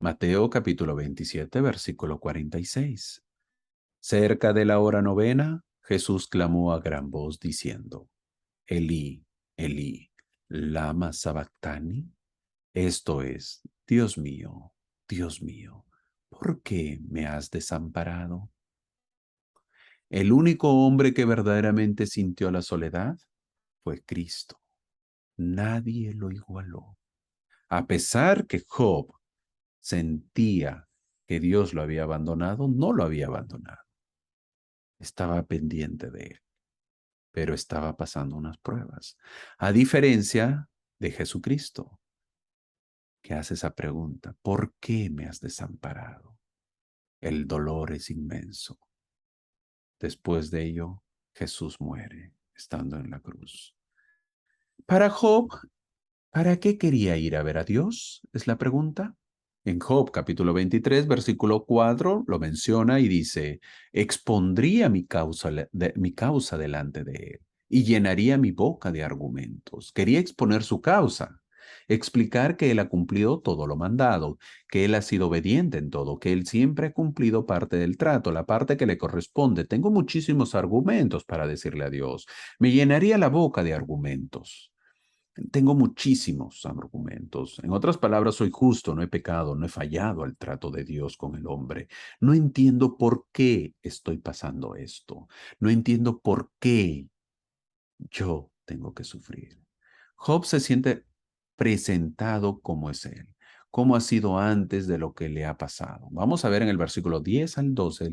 S2: Mateo capítulo 27, versículo 46. Cerca de la hora novena, Jesús clamó a gran voz diciendo, Elí, Elí, lama sabactani. Esto es, Dios mío, ¿por qué me has desamparado? El único hombre que verdaderamente sintió la soledad fue Cristo. Nadie lo igualó. A pesar que Job sentía que Dios lo había abandonado, no lo había abandonado. Estaba pendiente de él, pero estaba pasando unas pruebas. A diferencia de Jesucristo, que hace esa pregunta, ¿por qué me has desamparado? El dolor es inmenso. Después de ello, Jesús muere estando en la cruz. Para Job, ¿para qué quería ir a ver a Dios? Es la pregunta. En Job capítulo 23, versículo 4, lo menciona y dice, expondría mi causa delante de él y llenaría mi boca de argumentos. Quería exponer su causa, explicar que él ha cumplido todo lo mandado, que él ha sido obediente en todo, que él siempre ha cumplido parte del trato, la parte que le corresponde. Tengo muchísimos argumentos para decirle a Dios. Me llenaría la boca de argumentos. Tengo muchísimos argumentos. En otras palabras, soy justo, no he pecado, no he fallado al trato de Dios con el hombre. No entiendo por qué estoy pasando esto. No entiendo por qué yo tengo que sufrir. Job se siente presentado como es él, como ha sido antes de lo que le ha pasado. Vamos a ver en el versículo 10 al 12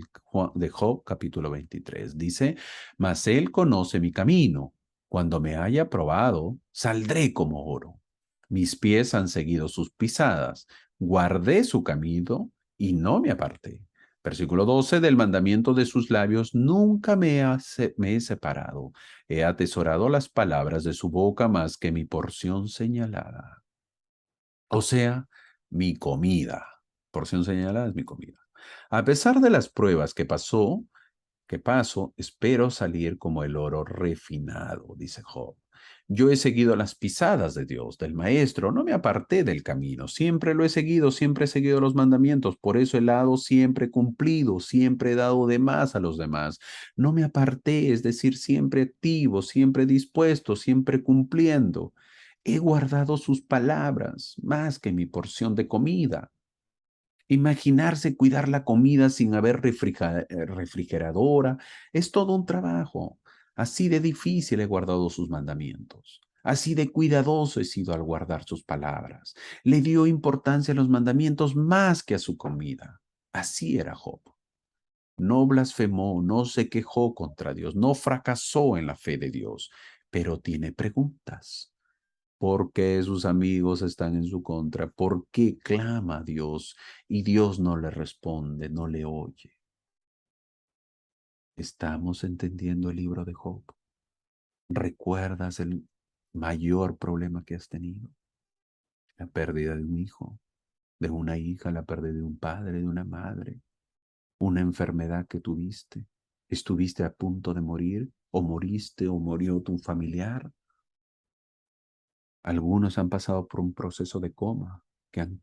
S2: de Job capítulo 23. Dice, mas él conoce mi camino. Cuando me haya probado, saldré como oro. Mis pies han seguido sus pisadas. Guardé su camino y no me aparté. Versículo 12, del mandamiento de sus labios nunca me he separado. He atesorado las palabras de su boca más que mi porción señalada. O sea, mi comida. Porción señalada es mi comida. A pesar de las pruebas que paso, espero salir como el oro refinado, dice Job. Yo he seguido las pisadas de Dios, del Maestro, no me aparté del camino, siempre lo he seguido, siempre he seguido los mandamientos, por eso el lado siempre he cumplido, siempre he dado de más a los demás. No me aparté, es decir, siempre activo, siempre dispuesto, siempre cumpliendo. He guardado sus palabras más que mi porción de comida. Imaginarse cuidar la comida sin haber refrigeradora es todo un trabajo. Así de difícil he guardado sus mandamientos. Así de cuidadoso he sido al guardar sus palabras. Le dio importancia a los mandamientos más que a su comida. Así era Job. No blasfemó, no se quejó contra Dios, no fracasó en la fe de Dios, pero tiene preguntas. ¿Por qué sus amigos están en su contra? ¿Por qué clama a Dios y Dios no le responde, no le oye? ¿Estamos entendiendo el libro de Job? ¿Recuerdas el mayor problema que has tenido? La pérdida de un hijo, de una hija, la pérdida de un padre, de una madre, una enfermedad que tuviste. ¿Estuviste a punto de morir o moriste o murió tu familiar? Algunos han pasado por un proceso de coma, que han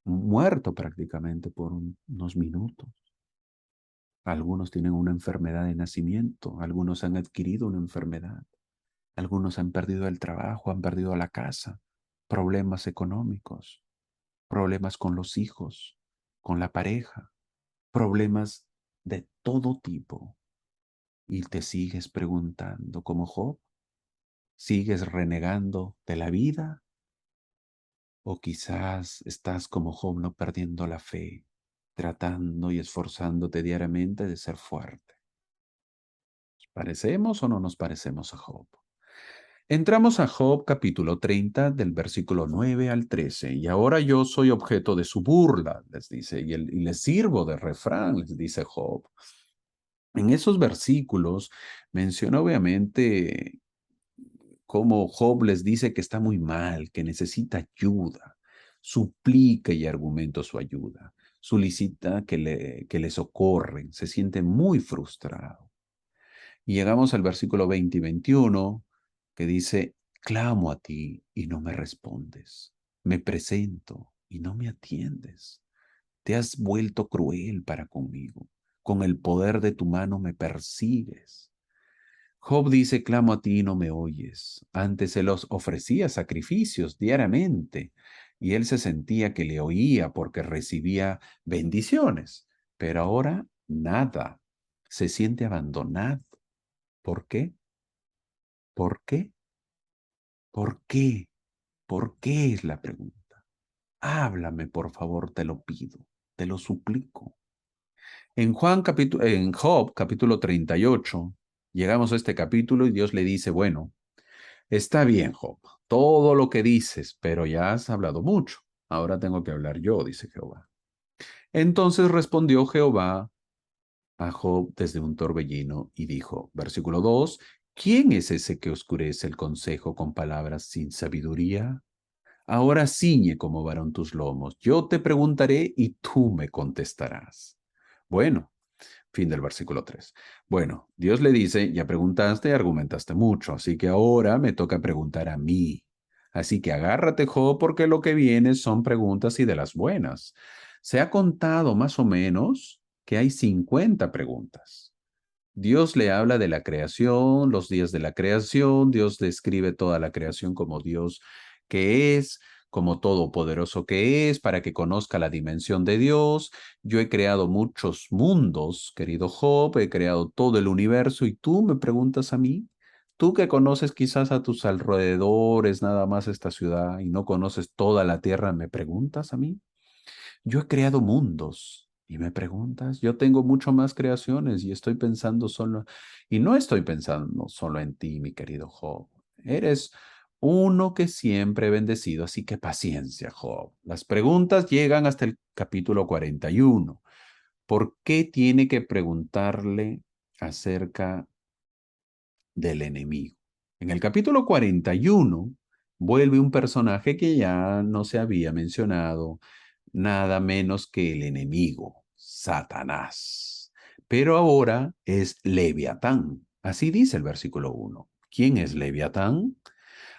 S2: muerto prácticamente por unos minutos. Algunos tienen una enfermedad de nacimiento, algunos han adquirido una enfermedad, algunos han perdido el trabajo, han perdido la casa, problemas económicos, problemas con los hijos, con la pareja, problemas de todo tipo. Y te sigues preguntando, como Job, ¿sigues renegando de la vida? O quizás estás como Job, no perdiendo la fe, tratando y esforzándote diariamente de ser fuerte. ¿Nos parecemos o no nos parecemos a Job? Entramos a Job capítulo 30 del versículo 9 al 13. Y ahora yo soy objeto de su burla, les dice, y les sirvo de refrán, les dice Job. En esos versículos menciona obviamente cómo Job les dice que está muy mal, que necesita ayuda, suplica y argumenta su ayuda, solicita que le socorren, se siente muy frustrado. Y llegamos al versículo 20 y 21, que dice, clamo a ti y no me respondes, me presento y no me atiendes, te has vuelto cruel para conmigo, con el poder de tu mano me persigues. Job dice, clamo a ti y no me oyes. Antes se los ofrecía sacrificios diariamente y él se sentía que le oía porque recibía bendiciones, pero ahora nada. Se siente abandonado. ¿Por qué? ¿Por qué? ¿Por qué? ¿Por qué es la pregunta? Háblame, por favor, te lo pido, te lo suplico. En Job, capítulo 38, llegamos a este capítulo y Dios le dice, bueno, está bien, Job, todo lo que dices, pero ya has hablado mucho. Ahora tengo que hablar yo, dice Jehová. Entonces respondió Jehová a Job desde un torbellino y dijo, versículo 2, ¿quién es ese que oscurece el consejo con palabras sin sabiduría? Ahora ciñe como varón tus lomos. Yo te preguntaré y tú me contestarás. Bueno, fin del versículo 3. Bueno, Dios le dice, ya preguntaste y argumentaste mucho, así que ahora me toca preguntar a mí. Así que agárrate, Job, porque lo que viene son preguntas y de las buenas. Se ha contado más o menos que hay 50 preguntas. Dios le habla de la creación, los días de la creación, Dios describe toda la creación como Dios que es, como todopoderoso que es, para que conozca la dimensión de Dios. Yo he creado muchos mundos, querido Job, he creado todo el universo y tú me preguntas a mí, tú que conoces quizás a tus alrededores nada más esta ciudad y no conoces toda la tierra, ¿me preguntas a mí? Yo he creado mundos y me preguntas, yo tengo mucho más creaciones y estoy pensando solo, y no estoy pensando solo en ti, mi querido Job. Eres uno que siempre he bendecido, así que paciencia, Job. Las preguntas llegan hasta el capítulo 41. ¿Por qué tiene que preguntarle acerca del enemigo? En el capítulo 41 vuelve un personaje que ya no se había mencionado, nada menos que el enemigo, Satanás. Pero ahora es Leviatán. Así dice el versículo 1. ¿Quién es Leviatán?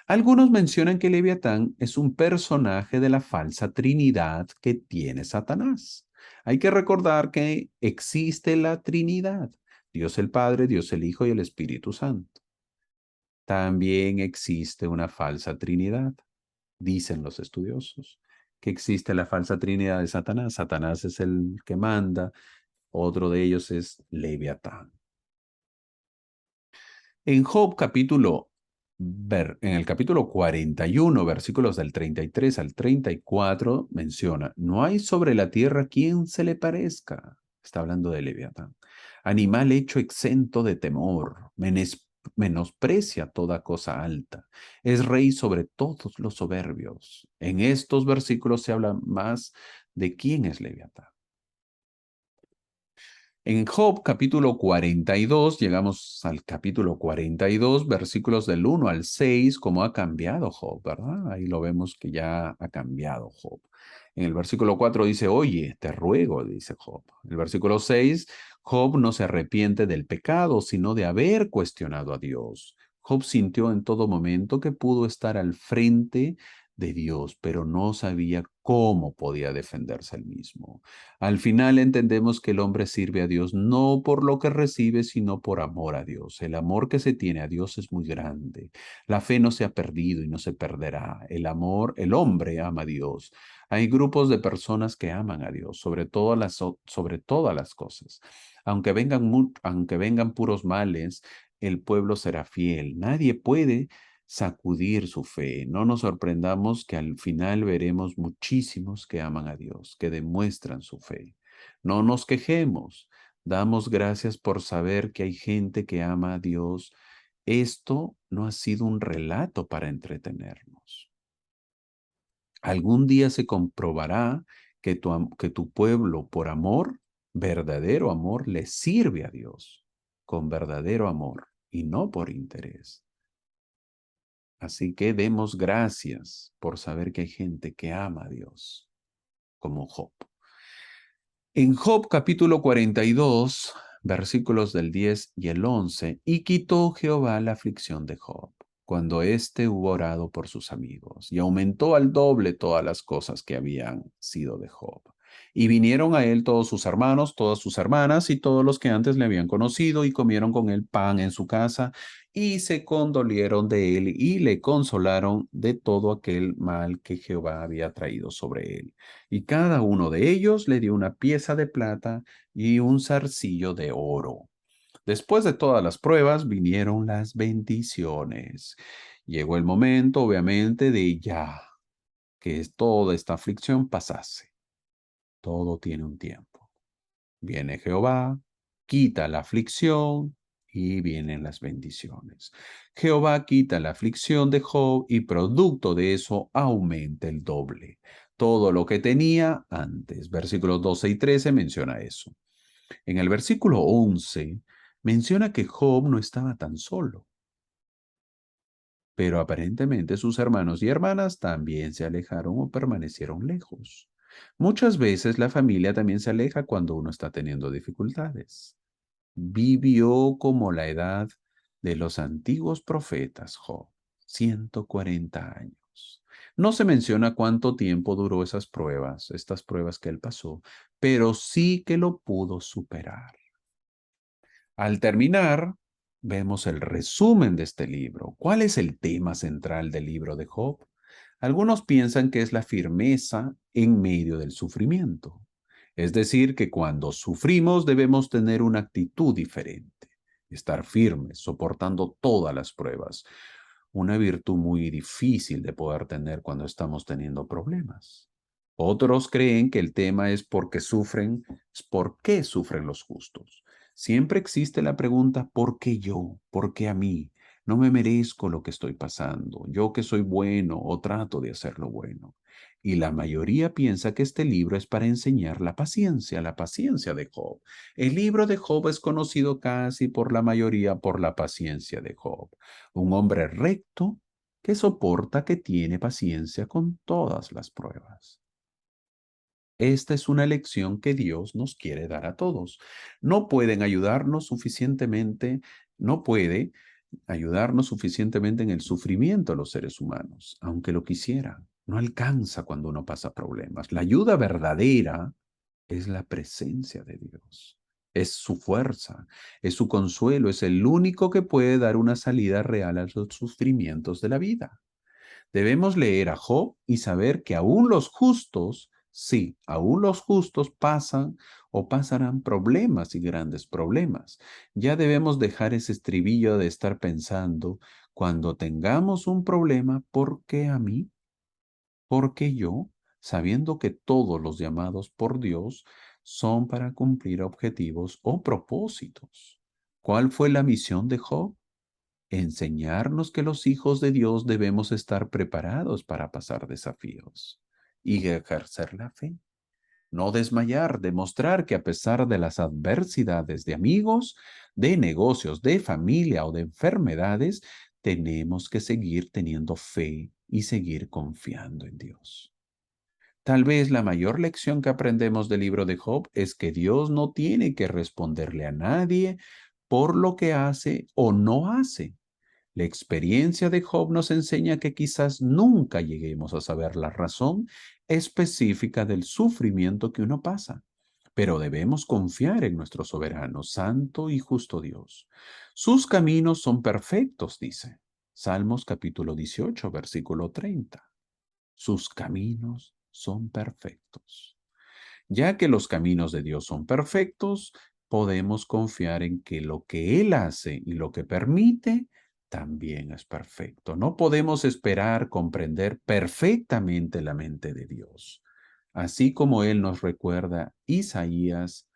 S2: Algunos mencionan que Leviatán es un personaje de la falsa Trinidad que tiene Satanás. Hay que recordar que existe la Trinidad, Dios el Padre, Dios el Hijo y el Espíritu Santo. También existe una falsa Trinidad, dicen los estudiosos, que existe la falsa Trinidad de Satanás. Satanás es el que manda, otro de ellos es Leviatán. En Job en el capítulo 41, versículos del 33 al 34, menciona, no hay sobre la tierra quien se le parezca. Está hablando de Leviatán. Animal hecho exento de temor, menosprecia toda cosa alta. Es rey sobre todos los soberbios. En estos versículos se habla más de quién es Leviatán. En Job capítulo 42, llegamos al capítulo 42, versículos del 1 al 6, cómo ha cambiado Job, ¿verdad? Ahí lo vemos que ya ha cambiado Job. En el versículo 4 dice, oye, te ruego, dice Job. El versículo 6, Job no se arrepiente del pecado, sino de haber cuestionado a Dios. Job sintió en todo momento que pudo estar al frente de Dios, pero no sabía cómo podía defenderse él mismo. Al final entendemos que el hombre sirve a Dios no por lo que recibe, sino por amor a Dios. El amor que se tiene a Dios es muy grande. La fe no se ha perdido y no se perderá. El hombre ama a Dios. Hay grupos de personas que aman a Dios sobre todas las cosas. Aunque vengan puros males, el pueblo será fiel. Nadie puede sacudir su fe. No nos sorprendamos que al final veremos muchísimos que aman a Dios, que demuestran su fe. No nos quejemos. Damos gracias por saber que hay gente que ama a Dios. Esto no ha sido un relato para entretenernos. Algún día se comprobará que tu pueblo, por amor, verdadero amor, le sirve a Dios, con verdadero amor y no por interés. Así que demos gracias por saber que hay gente que ama a Dios, como Job. En Job capítulo 42, versículos del 10 y el 11, y quitó Jehová la aflicción de Job, cuando éste hubo orado por sus amigos, y aumentó al doble todas las cosas que habían sido de Job. Y vinieron a él todos sus hermanos, todas sus hermanas y todos los que antes le habían conocido, y comieron con él pan en su casa, y se condolieron de él, y le consolaron de todo aquel mal que Jehová había traído sobre él. Y cada uno de ellos le dio una pieza de plata y un zarcillo de oro. Después de todas las pruebas vinieron las bendiciones. Llegó el momento, obviamente, de ya que toda esta aflicción pasase. Todo tiene un tiempo. Viene Jehová, quita la aflicción y vienen las bendiciones. Jehová quita la aflicción de Job y producto de eso aumenta el doble. Todo lo que tenía antes. Versículos 12 y 13 menciona eso. En el versículo 11 menciona que Job no estaba tan solo, pero aparentemente sus hermanos y hermanas también se alejaron o permanecieron lejos. Muchas veces la familia también se aleja cuando uno está teniendo dificultades. Vivió como la edad de los antiguos profetas Job, 140 años. No se menciona cuánto tiempo duró estas pruebas que él pasó, pero sí que lo pudo superar. Al terminar, vemos el resumen de este libro. ¿Cuál es el tema central del libro de Job? Algunos piensan que es la firmeza en medio del sufrimiento. Es decir, que cuando sufrimos debemos tener una actitud diferente, estar firmes, soportando todas las pruebas. Una virtud muy difícil de poder tener cuando estamos teniendo problemas. Otros creen que el tema es es por qué sufren los justos. Siempre existe la pregunta, ¿por qué yo? ¿Por qué a mí? No me merezco lo que estoy pasando. Yo que soy bueno o trato de hacerlo bueno. Y la mayoría piensa que este libro es para enseñar la paciencia de Job. El libro de Job es conocido casi por la mayoría por la paciencia de Job. Un hombre recto que soporta, que tiene paciencia con todas las pruebas. Esta es una lección que Dios nos quiere dar a todos. No pueden ayudarnos suficientemente, no puede ayudarnos suficientemente en el sufrimiento a los seres humanos, aunque lo quisiera. No alcanza cuando uno pasa problemas. La ayuda verdadera es la presencia de Dios. Es su fuerza, es su consuelo, es el único que puede dar una salida real a los sufrimientos de la vida. Debemos leer a Job y saber que aún los justos, sí, aún los justos pasan o pasarán problemas y grandes problemas. Ya debemos dejar ese estribillo de estar pensando, cuando tengamos un problema, ¿por qué a mí? ¿Por qué yo? Sabiendo que todos los llamados por Dios son para cumplir objetivos o propósitos. ¿Cuál fue la misión de Job? Enseñarnos que los hijos de Dios debemos estar preparados para pasar desafíos y ejercer la fe. No desmayar, demostrar que a pesar de las adversidades de amigos, de negocios, de familia o de enfermedades, tenemos que seguir teniendo fe y seguir confiando en Dios. Tal vez la mayor lección que aprendemos del libro de Job es que Dios no tiene que responderle a nadie por lo que hace o no hace. La experiencia de Job nos enseña que quizás nunca lleguemos a saber la razón específica del sufrimiento que uno pasa, pero debemos confiar en nuestro soberano, santo y justo Dios. Sus caminos son perfectos, dice Salmos capítulo 18, versículo 30. Sus caminos son perfectos. Ya que los caminos de Dios son perfectos, podemos confiar en que lo que Él hace y lo que permite también es perfecto. No podemos esperar comprender perfectamente la mente de Dios. Así como Él nos recuerda Isaías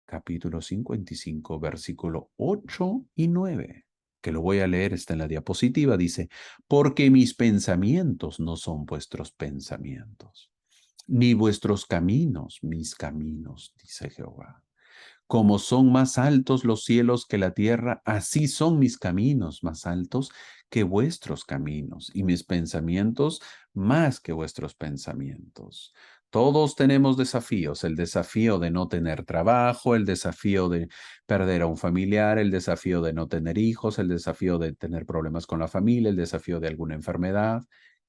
S2: capítulo 55, versículo 8 y 9, que lo voy a leer, está en la diapositiva, dice, porque mis pensamientos no son vuestros pensamientos, ni vuestros caminos, mis caminos, dice Jehová. Como son más altos los cielos que la tierra, así son mis caminos más altos que vuestros caminos y mis pensamientos más que vuestros pensamientos. Todos tenemos desafíos, el desafío de no tener trabajo, el desafío de perder a un familiar, el desafío de no tener hijos, el desafío de tener problemas con la familia, el desafío de alguna enfermedad.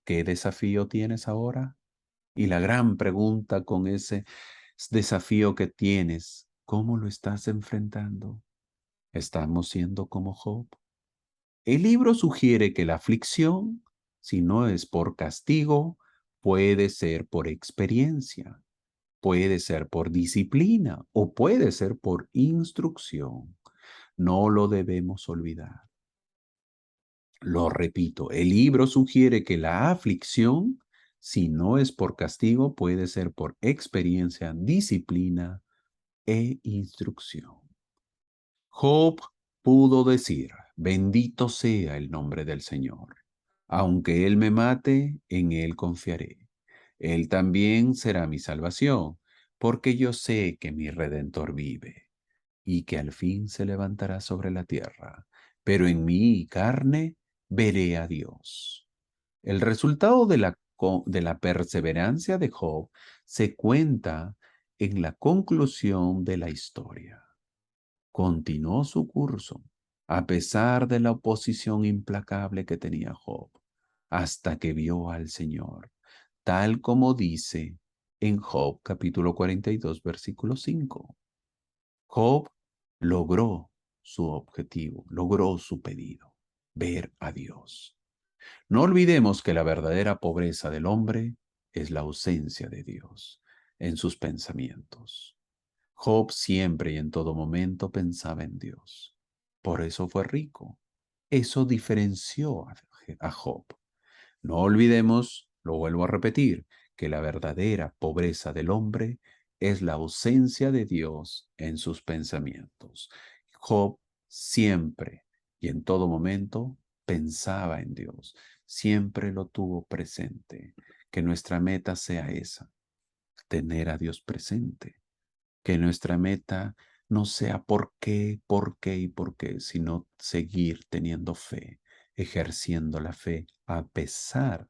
S2: ¿Qué desafío tienes ahora? Y la gran pregunta con ese desafío que tienes, ¿cómo lo estás enfrentando? ¿Estamos siendo como Job? El libro sugiere que la aflicción, si no es por castigo, puede ser por experiencia, puede ser por disciplina o puede ser por instrucción. No lo debemos olvidar. Lo repito, el libro sugiere que la aflicción, si no es por castigo, puede ser por experiencia, disciplina e instrucción. Job pudo decir, bendito sea el nombre del Señor. Aunque Él me mate, en Él confiaré. Él también será mi salvación, porque yo sé que mi Redentor vive y que al fin se levantará sobre la tierra. Pero en mi carne veré a Dios. El resultado de la perseverancia de Job se cuenta en la conclusión de la historia. Continuó su curso, a pesar de la oposición implacable que tenía Job, hasta que vio al Señor, tal como dice en Job capítulo 42, versículo 5. Job logró su objetivo, logró su pedido, ver a Dios. No olvidemos que la verdadera pobreza del hombre es la ausencia de Dios en sus pensamientos. Job siempre y en todo momento pensaba en Dios. Por eso fue rico. Eso diferenció a Job. No olvidemos, lo vuelvo a repetir, que la verdadera pobreza del hombre es la ausencia de Dios en sus pensamientos. Job siempre y en todo momento pensaba en Dios, siempre lo tuvo presente. Que nuestra meta sea esa, tener a Dios presente. Que nuestra meta no sea por qué y por qué, sino seguir teniendo fe, ejerciendo la fe a pesar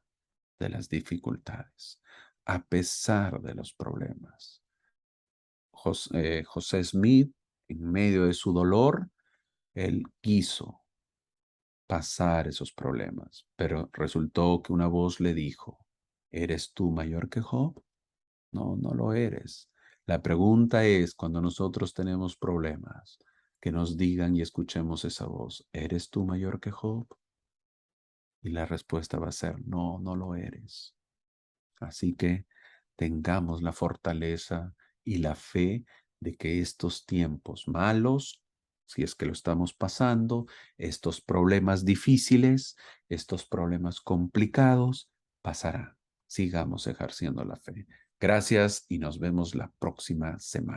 S2: de las dificultades, a pesar de los problemas. José Smith, en medio de su dolor, él quiso pasar esos problemas. Pero resultó que una voz le dijo, ¿eres tú mayor que Job? No, no lo eres. La pregunta es, cuando nosotros tenemos problemas, que nos digan y escuchemos esa voz, ¿eres tú mayor que Job? Y la respuesta va a ser, no, no lo eres. Así que tengamos la fortaleza y la fe de que estos tiempos malos, si es que lo estamos pasando, estos problemas difíciles, estos problemas complicados, pasarán. Sigamos ejerciendo la fe. Gracias y nos vemos la próxima semana.